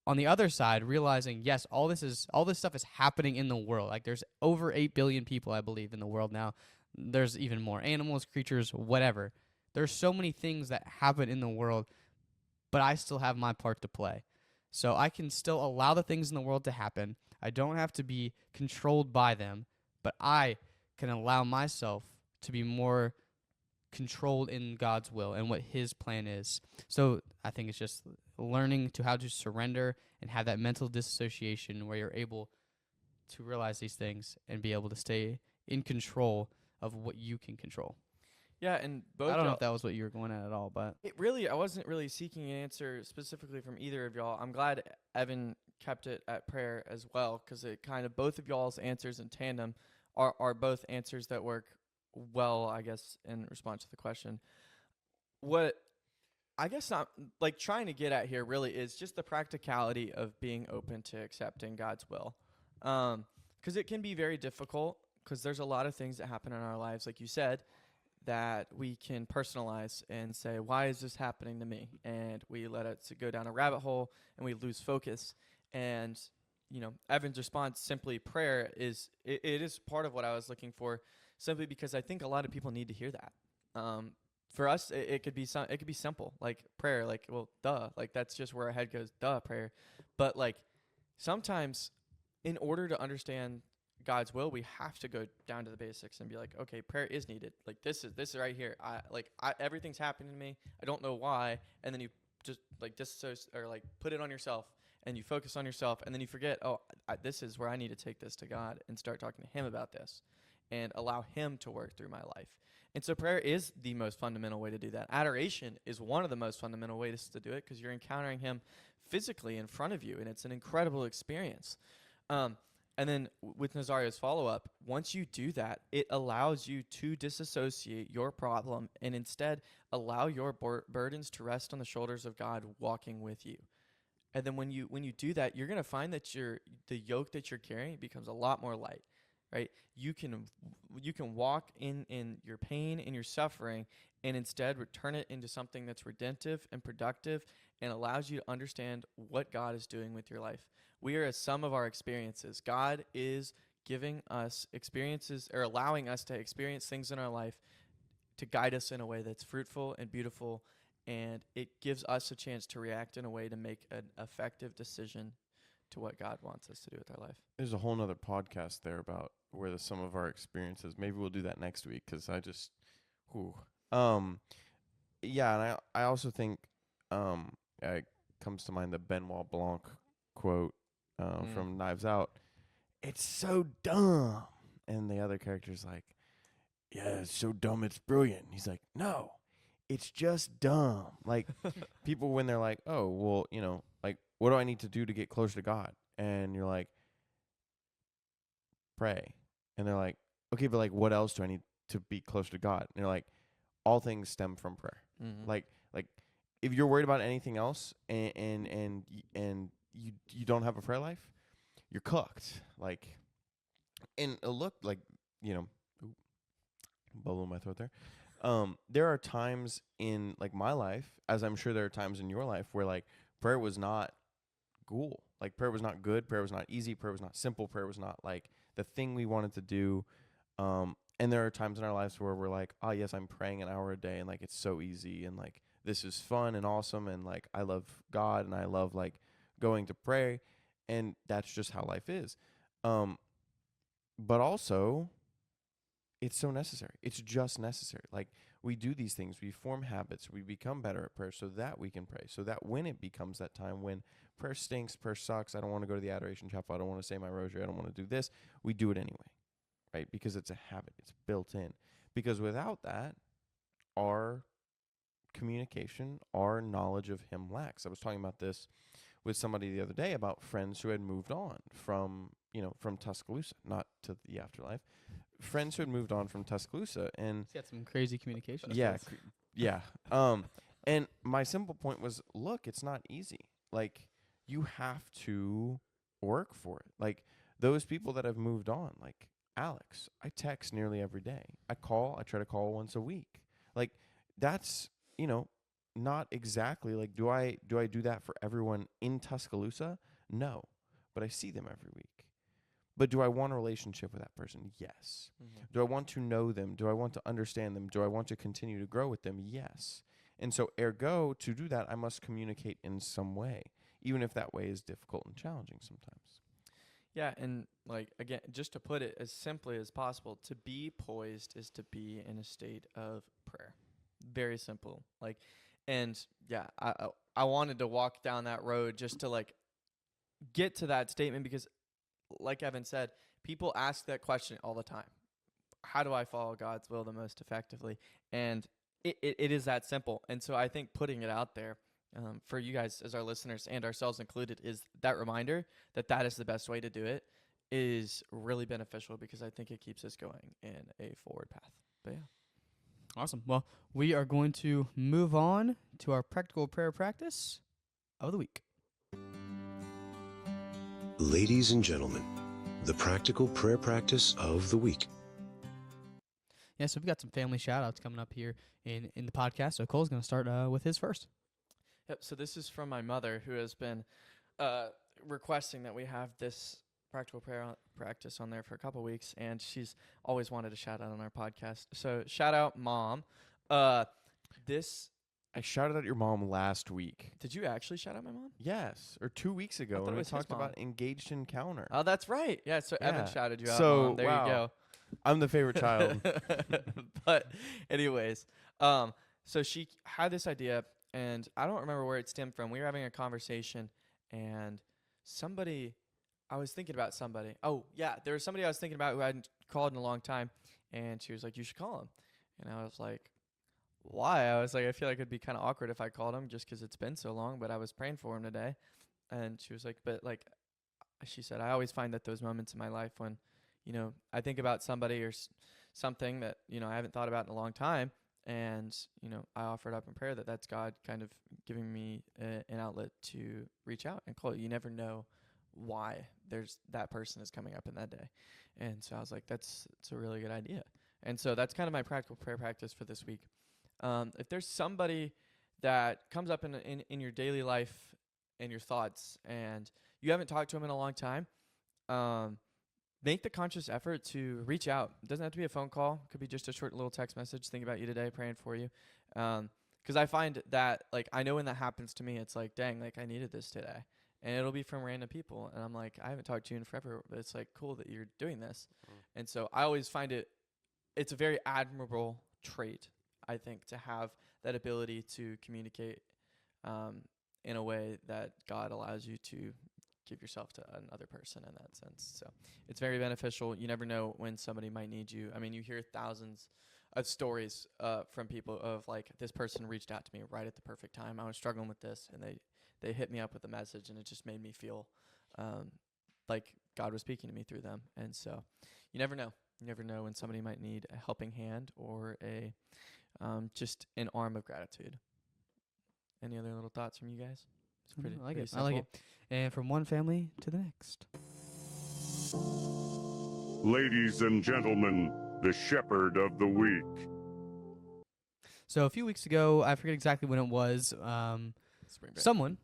on the other side, realizing, yes, all this stuff is happening in the world. Like there's over 8 billion people, I believe, in the world now. There's even more animals, creatures, whatever. There's so many things that happen in the world, but I still have my part to play. So I can still allow the things in the world to happen. I don't have to be controlled by them, but I can allow myself to be more controlled in God's will and what His plan is. So I think it's just learning how to surrender and have that mental disassociation where you're able to realize these things and be able to stay in control of what you can control. Yeah, and both I don't know y'all- if that was what you were going at all, but I wasn't really seeking an answer specifically from either of y'all. I'm glad Evan kept it at prayer as well, because it kind of both of y'all's answers in tandem are both answers that work well, I guess, in response to the question. What I guess I'm like trying to get at here really is just the practicality of being open to accepting God's will, because it can be very difficult, because there's a lot of things that happen in our lives, like you said, that we can personalize and say, why is this happening to me? And we let it go down a rabbit hole and we lose focus. And, Evan's response, simply prayer, it is part of what I was looking for, simply because I think a lot of people need to hear that. For us, it could be simple, like prayer, like, well, duh, like that's just where our head goes, duh, prayer. But like sometimes in order to understand God's will, we have to go down to the basics and be like, okay, prayer is needed. Like this is right here. Everything's happening to me. I don't know why. And then you just like disassociate or like put it on yourself and you focus on yourself, and then you forget, this is where I need to take this to God and start talking to him about this and allow him to work through my life. And so prayer is the most fundamental way to do that. Adoration is one of the most fundamental ways to do it because you're encountering him physically in front of you, and it's an incredible experience. And then with Nazario's follow-up, once you do that, it allows you to disassociate your problem and instead allow your burdens to rest on the shoulders of God walking with you. And then when you do that, you're going to find that the yoke that you're carrying becomes a lot more light, right? You can walk in your pain and your suffering and instead return it into something that's redemptive and productive and allows you to understand what God is doing with your life. We are a sum of our experiences. God is giving us experiences or allowing us to experience things in our life to guide us in a way that's fruitful and beautiful, and it gives us a chance to react in a way to make an effective decision to what God wants us to do with our life. There's a whole nother podcast there about where the sum of our experiences. Maybe we'll do that next week because I just, yeah, and I also think it comes to mind the Benoit Blanc quote from Knives Out. It's so dumb, and the other character's like, yeah, it's so dumb, it's brilliant. He's like, no, it's just dumb. Like people when they're like, oh, well, like what do I need to do to get closer to God? And you're like, pray. And they're like, okay, but like what else do I need to be closer to God? And you're like, all things stem from prayer. Mm-hmm. Like if you're worried about anything else and you don't have a prayer life, you're cooked. Like, and look, like, bubble in my throat there. There are times in like my life, as I'm sure there are times in your life, where like prayer was not cool. Like prayer was not good. Prayer was not easy. Prayer was not simple. Prayer was not like the thing we wanted to do. And there are times in our lives where we're like, oh yes, I'm praying an hour a day, and like it's so easy, and like this is fun and awesome, and like I love God, and I love like going to pray, and that's just how life is. But also, it's so necessary. It's just necessary. Like we do these things, we form habits, we become better at prayer so that we can pray, so that when it becomes that time when prayer stinks, prayer sucks, I don't want to go to the adoration chapel, I don't want to say my rosary, I don't want to do this, we do it anyway, right? Because it's a habit, it's built in. Because without that, our communication, our knowledge of him lacks. I was talking about this with somebody the other day about friends who had moved on from Tuscaloosa, not to the afterlife. Friends who had moved on from Tuscaloosa, and He's got some crazy communication. yeah. And my simple point was, look, it's not easy. Like you have to work for it. Like those people that have moved on, like Alex, I text nearly every day. I try to call once a week. Like that's, not exactly like, do I do that for everyone in Tuscaloosa? No, but I see them every week. But do I want a relationship with that person? Yes. Mm-hmm. Do I want to know them? Do I want to understand them? Do I want to continue to grow with them? Yes. And so ergo, to do that, I must communicate in some way, even if that way is difficult and challenging sometimes. Yeah, and like again, just to put it as simply as possible, to be poised is to be in a state of prayer. Very simple. Like, and yeah, I wanted to walk down that road just to like get to that statement because, like Evan said, people ask that question all the time. How do I follow God's will the most effectively? And it is that simple. And so I think putting it out there for you guys as our listeners and ourselves included is that reminder that is the best way to do it is really beneficial because I think it keeps us going in a forward path. But yeah. Awesome. Well, we are going to move on to our practical prayer practice of the week. Ladies and gentlemen, the practical prayer practice of the week. Yeah, so we've got some family shout-outs coming up here in the podcast. So Cole's going to start with his first. Yep, so this is from my mother who has been requesting that we have this practical prayer practice on there for a couple weeks, and she's always wanted a shout-out on our podcast. So shout out, Mom. I shouted out your mom last week. Did you actually shout out my mom? Yes, or 2 weeks ago when we talked about engaged encounter. Oh, that's right. Yeah, so Evan shouted you out, so, Mom. There you go. I'm the favorite child. But anyways, so she had this idea, and I don't remember where it stemmed from. We were having a conversation, and somebody, I was thinking about somebody. Oh, yeah, there was somebody I was thinking about who I hadn't called in a long time, and she was like, you should call him. And I was like, why? I was like, I feel like it'd be kind of awkward if I called him just 'cause it's been so long, but I was praying for him today. And she was like, but like, she said, I always find that those moments in my life when, I think about somebody or something that, I haven't thought about in a long time. And, I offered up in prayer that that's God kind of giving me an outlet to reach out and call. You never know why that person is coming up in that day. And so I was like, it's a really good idea. And so that's kind of my practical prayer practice for this week. If there's somebody that comes up in your daily life and your thoughts and you haven't talked to them in a long time, make the conscious effort to reach out. It doesn't have to be a phone call. It could be just a short little text message, thinking about you today, praying for you. Because I find that, like, I know when that happens to me, it's like, dang, like, I needed this today. And it'll be from random people. And I'm like, I haven't talked to you in forever, but it's, like, cool that you're doing this. And so I always find it's a very admirable trait, I think, to have that ability to communicate in a way that God allows you to give yourself to another person in that sense. So it's very beneficial. You never know when somebody might need you. I mean, you hear thousands of stories from people of, like, this person reached out to me right at the perfect time. I was struggling with this, and they hit me up with a message, and it just made me feel like God was speaking to me through them. And so you never know. You never know when somebody might need a helping hand or a just an arm of gratitude. Any other little thoughts from you guys? It's pretty, I like pretty it. simple. I like it. And from one family to the next. Ladies and gentlemen, the shepherd of the week. So a few weeks ago, I forget exactly when it was, Spring break. someone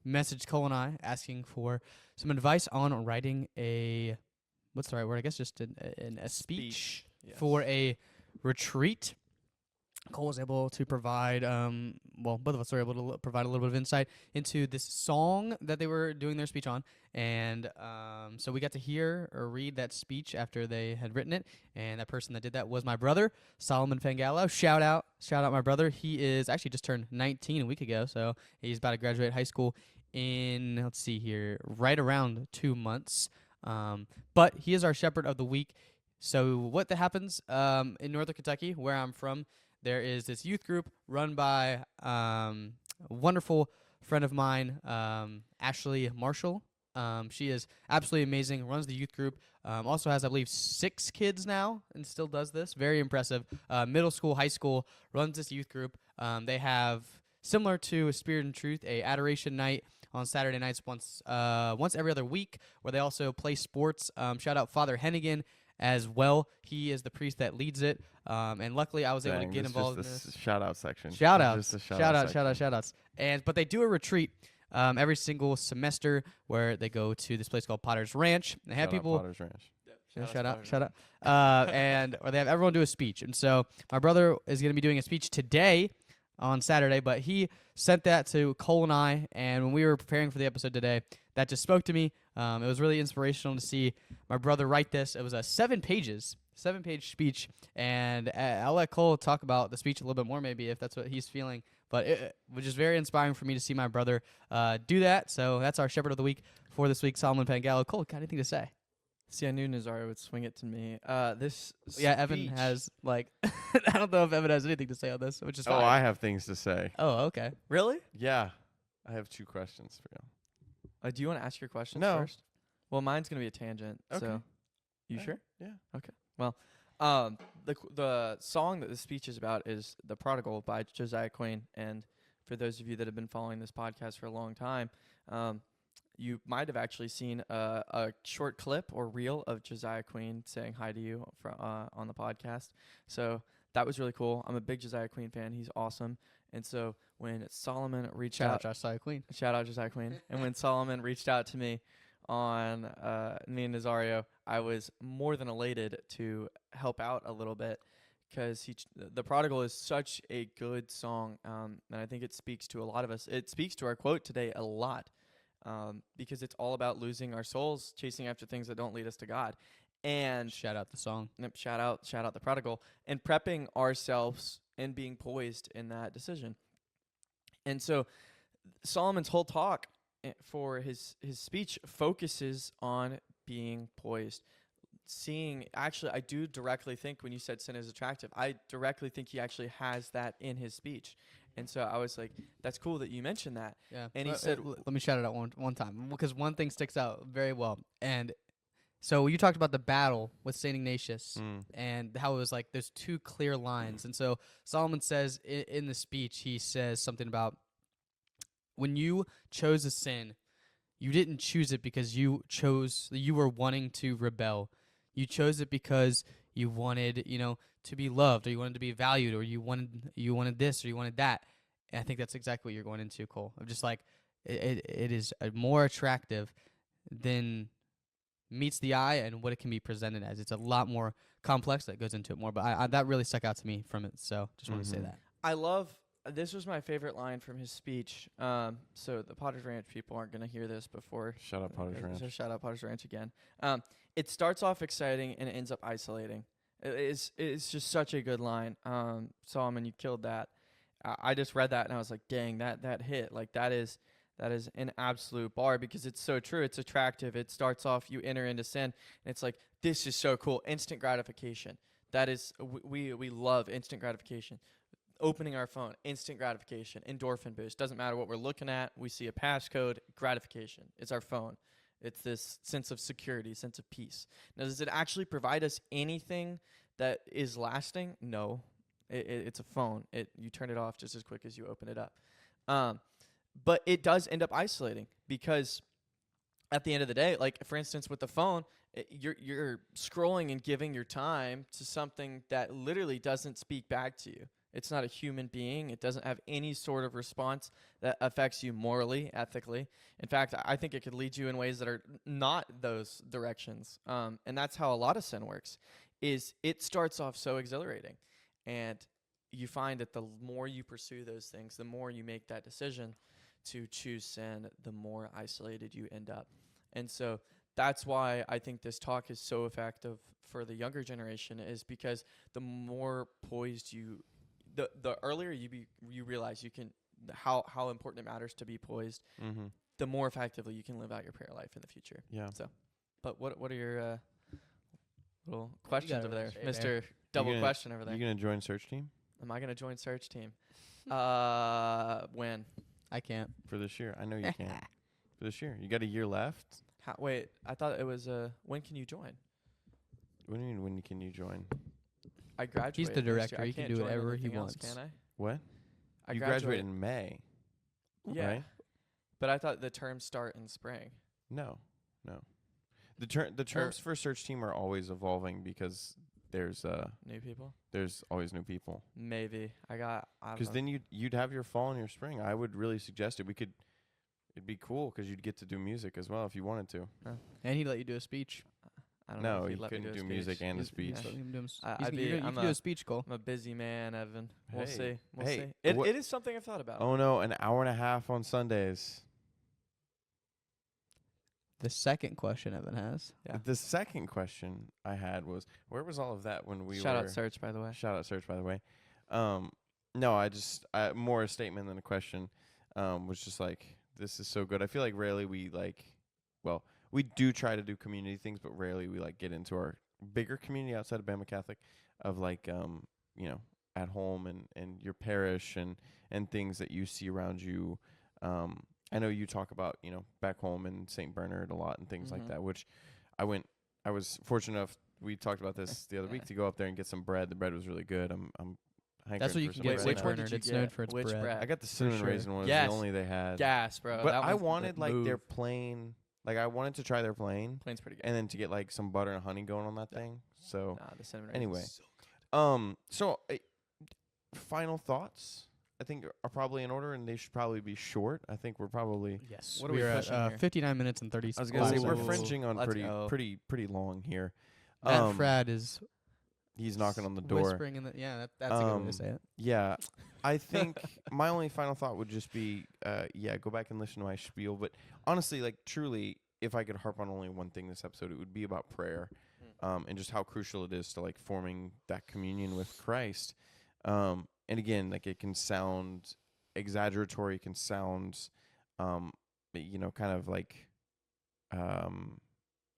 messaged Cole and I asking for some advice on writing what's the right word? I guess just a speech Yes. for a retreat. Cole was able to provide, both of us were able to provide a little bit of insight into this song that they were doing their speech on. And so we got to hear or read that speech after they had written it. And that person that did that was my brother, Solomon Fangallo. Shout out my brother. He is actually just turned 19 a week ago. So he's about to graduate high school in, let's see here, right around 2 months. But he is our shepherd of the week. So what that happens in Northern Kentucky, where I'm from, there is this youth group run by a wonderful friend of mine, Ashley Marshall. She is absolutely amazing, runs the youth group, also has, I believe, 6 kids now and still does this. Very impressive. Middle school, high school, runs this youth group. They have, similar to Spirit and Truth, a adoration night on Saturday nights once every other week, where they also play sports. Shout out Father Hennigan as well. He is the priest that leads it. And luckily I was able to get involved in this. Shout out section. Shout It's outs. just a Shout outs. But they do a retreat every single semester where they go to this place called Potter's Ranch. They have people. Potter's Ranch. Shout out. Or they have everyone do a speech. And so my brother is going to be doing a speech today on Saturday, but he sent that to Cole and I, and when we were preparing for the episode today, that just spoke to me. It was really inspirational to see my brother write this. It was a 7-page speech, and I'll let Cole talk about the speech a little bit more, maybe, if that's what he's feeling. But it was just very inspiring for me to see my brother do that. So that's our shepherd of the week for this week, Solomon Pangallo. Cole, got anything to say? See, I knew Nazario would swing it to me. This Yeah, Evan speech- has, like, I don't know if Evan has anything to say on this, which is fine. Oh, I have things to say. Oh, okay. Really? Yeah. I have 2 questions for you. Do you want to ask your questions No. first? Well, mine's gonna be a tangent. Okay. So, you Yeah. sure? Yeah. The song that the speech is about is "The Prodigal" by Josiah Quinn. And for those of you that have been following this podcast for a long time, you might have actually seen a short clip or reel of Josiah Queen saying hi to you on the podcast. So that was really cool. I'm a big Josiah Queen fan. He's awesome. And so when Solomon reached Shout out out, Josiah Queen. shout out Josiah Queen. And when Solomon reached out to me on me and Nazario, I was more than elated to help out a little bit, because The Prodigal is such a good song, and I think it speaks to a lot of us. It speaks to our quote today a lot, because it's all about losing our souls, chasing after things that don't lead us to God. And Shout out the song. shout out The Prodigal, and prepping ourselves and being poised in that decision. And so Solomon's whole talk for his speech focuses on being poised. Actually, I do directly think when you said sin is attractive, I directly think he actually has that in his speech. And so I was like, that's cool that you mentioned that. Yeah. And he said, let me shout it out one time because one thing sticks out very well. And so you talked about the battle with Saint Ignatius and how it was like there's two clear lines. And so Solomon says in the speech, he says something about when you chose a sin, you didn't choose it because you were wanting to rebel. You chose it because you wanted, to be loved, or you wanted to be valued, or you wanted this, or you wanted that. And I think that's exactly what you're going into, Cole. I'm just like, it is more attractive than meets the eye and what it can be presented as. It's a lot more complex that goes into it more. But I that really stuck out to me from it. So just want to say that. I love. This was my favorite line from his speech. So the Potter's Ranch people aren't going to hear this before. Shout out Potter's Ranch. So shout out Potter's Ranch again. It starts off exciting and it ends up isolating. It's just such a good line. Solomon, you killed that. I just read that and I was like, dang, that hit. Like that is an absolute bar because it's so true. It's attractive. It starts off, you enter into sin, and it's like, this is so cool. Instant gratification. That is, we love instant gratification. Opening our phone, instant gratification, endorphin boost. Doesn't matter what we're looking at. We see a passcode, gratification. It's our phone. It's this sense of security, sense of peace. Now, does it actually provide us anything that is lasting? No. It's a phone. You turn it off just as quick as you open it up. But it does end up isolating because at the end of the day, like for instance with the phone, you're scrolling and giving your time to something that literally doesn't speak back to you. It's not a human being. It doesn't have any sort of response that affects you morally, ethically. In fact, I think it could lead you in ways that are not those directions. And that's how a lot of sin works, is it starts off so exhilarating. And you find that the more you pursue those things, the more you make that decision to choose sin, the more isolated you end up. And so that's why I think this talk is so effective for the younger generation, is because the more poised the earlier you realize you can how important it matters to be poised, the more effectively you can live out your prayer life in the future. Yeah. So, but what are your little questions over there, say Mister Double Question over there? You gonna join search team Am I gonna join search team? When? I can't. for this year? I know you can. For this year, you got a year left. Wait, I thought it was when can you join? What do you mean? When can you join? I graduated. He's the next year. director. I He can can't do join whatever he anything else, wants. Can I? What? I You graduate in May, Yeah, right? but I thought the terms start in spring. No. The terms for search team are always evolving because there's New people? always new people. Maybe. I don't Because know. then you'd have your fall and your spring. I would really suggest it. It'd be cool because you'd get to do music as well if you wanted to. And he'd let you do a speech. I don't know No, if you he'd let me couldn't do do a music speech. and a He's- speech. Just let him do him I'd be- you I'm can do a- a speech, Cole. I'm a busy man, Evan. We'll Hey, see. We'll hey, see. It what- is something I've thought about. Oh no, an hour and a half on Sundays. The second question Evan has. Yeah. The second question I had was, where was all of that when we Shout were? out Search, by the way. Shout out search, by the way. No, more a statement than a question. Was just like, this is so good. I feel like rarely we we do try to do community things, but rarely we get into our bigger community outside of Bama Catholic of at home and your parish and things that you see around you. I know you talk about, back home in St. Bernard a lot and things like that, which I was fortunate enough, we talked about this the other week, to go up there and get some bread. The bread was really good. I'm hankering That's what you for can some get bread St. now. one did Bernard. you It's get? known for its Which bread. bread? I got the cinnamon sure. raisin one. It was Yes. the only they had. Gas, bro. But that I one's wanted the their move. plain, I wanted to try their plain Plain's pretty good. and then to get some butter and honey going on that thing. So Nah, the cinnamon anyway. raisin's so so final thoughts I think are probably in order, and they should probably be short. I think we're probably Yes. What are we We're pushing at here? 59 minutes and 30 I was gonna say we're Ooh. fringing on Let's pretty go. pretty long here. Matt Frad is He's knocking on the door. whispering in the that's a good way to say it. Yeah, I think my only final thought would just be, go back and listen to my spiel. But honestly, truly, if I could harp on only one thing this episode, it would be about prayer, and just how crucial it is to forming that communion with Christ. And again, it can sound exaggeratory, it can sound kind of like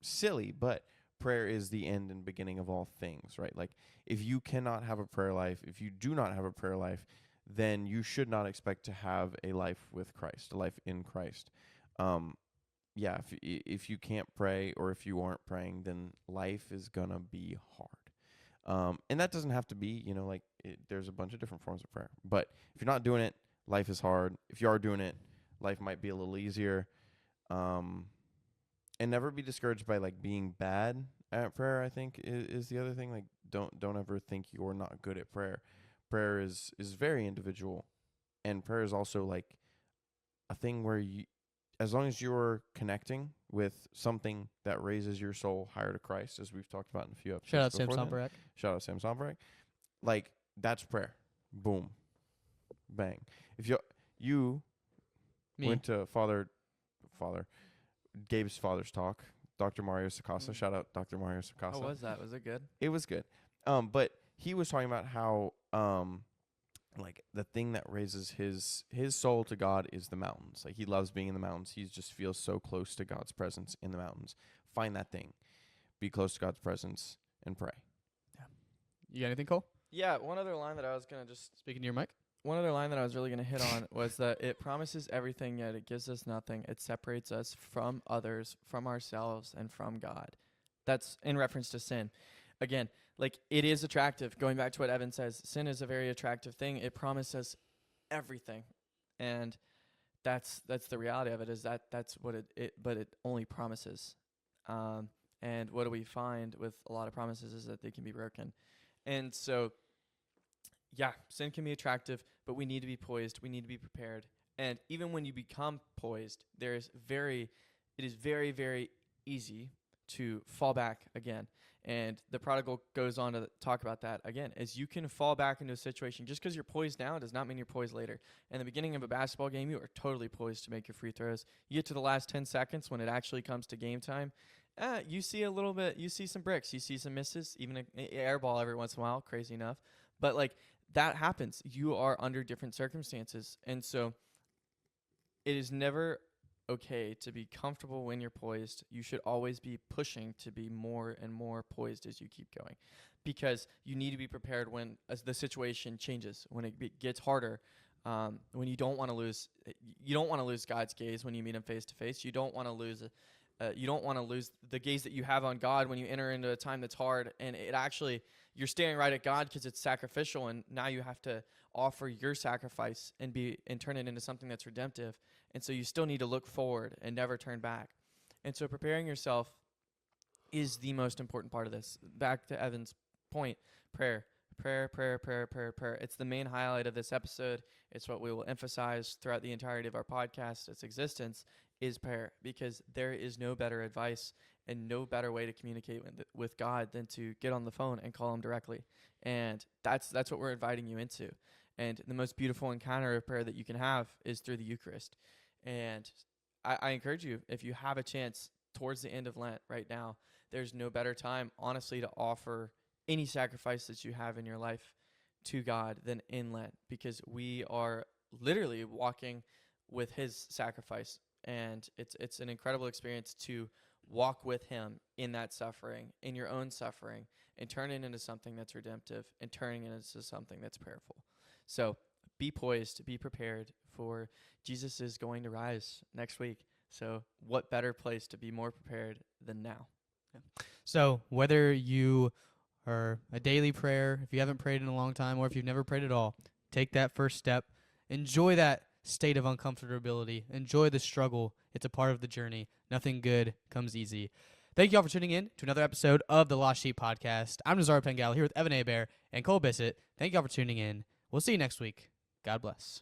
silly, but prayer is the end and beginning of all things, right? Like, if you cannot have a prayer life, if you do not have a prayer life, then you should not expect to have a life with Christ, a life in Christ. Yeah, if you can't pray, or if you aren't praying, then life is gonna be hard. And that doesn't have to be, there's a bunch of different forms of prayer. But if you're not doing it, life is hard. If you are doing it, life might be a little easier. And never be discouraged by like being bad at prayer, I think is the other thing. Like, don't ever think you're not good at prayer. Prayer is very individual, and prayer is also like a thing where as long as you're connecting with something that raises your soul higher to Christ, as we've talked about in a few episodes. Shout out Sam before then. Sombrek. Shout out Sam Sombrek. Like, that's prayer. Boom. Bang. If you Me. went to Gabe's father's talk, Dr. Mario Sacasa. Shout out Dr. Mario Sacasa. How was that? Was it good? It was good. But he was talking about how like the thing that raises his soul to God is the mountains. Like, he loves being in the mountains. He just feels so close to God's presence in the mountains. Find that thing. Be close to God's presence and pray. You got anything, Cole? Yeah, one other line that I was going to just Speaking to your mic. One other line that I was really going to hit on was that it promises everything, yet it gives us nothing. It separates us from others, from ourselves, and from God. That's in reference to sin. Again, like, it is attractive. Going back to what Evan says, sin is a very attractive thing. It promises everything. And that's the reality of it, is that's what but it only promises. And what do we find with a lot of promises is that they can be broken. And so, yeah, sin can be attractive, but we need to be poised. We need to be prepared. And even when you become poised, it is very, very easy to fall back again. And the prodigal goes on to talk about that again, as you can fall back into a situation. Just because you're poised now does not mean you're poised later. In the beginning of a basketball game, you are totally poised to make your free throws. You get to the last 10 seconds when it actually comes to game time. You see a little bit, you see some bricks, you see some misses, even an air ball every once in a while, crazy enough. But like, that happens. You are under different circumstances. And so it is never okay to be comfortable when you're poised. You should always be pushing to be more and more poised as you keep going, because you need to be prepared when as the situation changes, when it gets harder, when you don't want to lose. You don't want to lose God's gaze when you meet him face to face. You don't want to lose the gaze that you have on God when you enter into a time that's hard, and it actually, you're staring right at God because it's sacrificial, and now you have to offer your sacrifice and turn it into something that's redemptive. And so you still need to look forward and never turn back. And so preparing yourself is the most important part of this. Back to Evan's point, prayer. It's the main highlight of this episode. It's what we will emphasize throughout the entirety of our podcast, its existence, is prayer, because there is no better advice and no better way to communicate with God than to get on the phone and call him directly. And that's what we're inviting you into. And the most beautiful encounter of prayer that you can have is through the Eucharist. And I encourage you, if you have a chance towards the end of Lent right now, there's no better time, honestly, to offer any sacrifice that you have in your life to God than in Lent, because we are literally walking with his sacrifice. And it's an incredible experience to walk with him in that suffering, in your own suffering, and turn it into something that's redemptive and turning it into something that's prayerful. So be poised, be prepared, for Jesus is going to rise next week. So what better place to be more prepared than now? Yeah. So whether you are a daily prayer, if you haven't prayed in a long time, or if you've never prayed at all, take that first step. Enjoy that state of uncomfortability. Enjoy the struggle. It's a part of the journey. Nothing good comes easy. Thank you all for tuning in to another episode of the Lost Sheep Podcast. I'm Nazar Pengal here with Evan Abear and Cole Bissett. Thank you all for tuning in. We'll see you next week. God bless.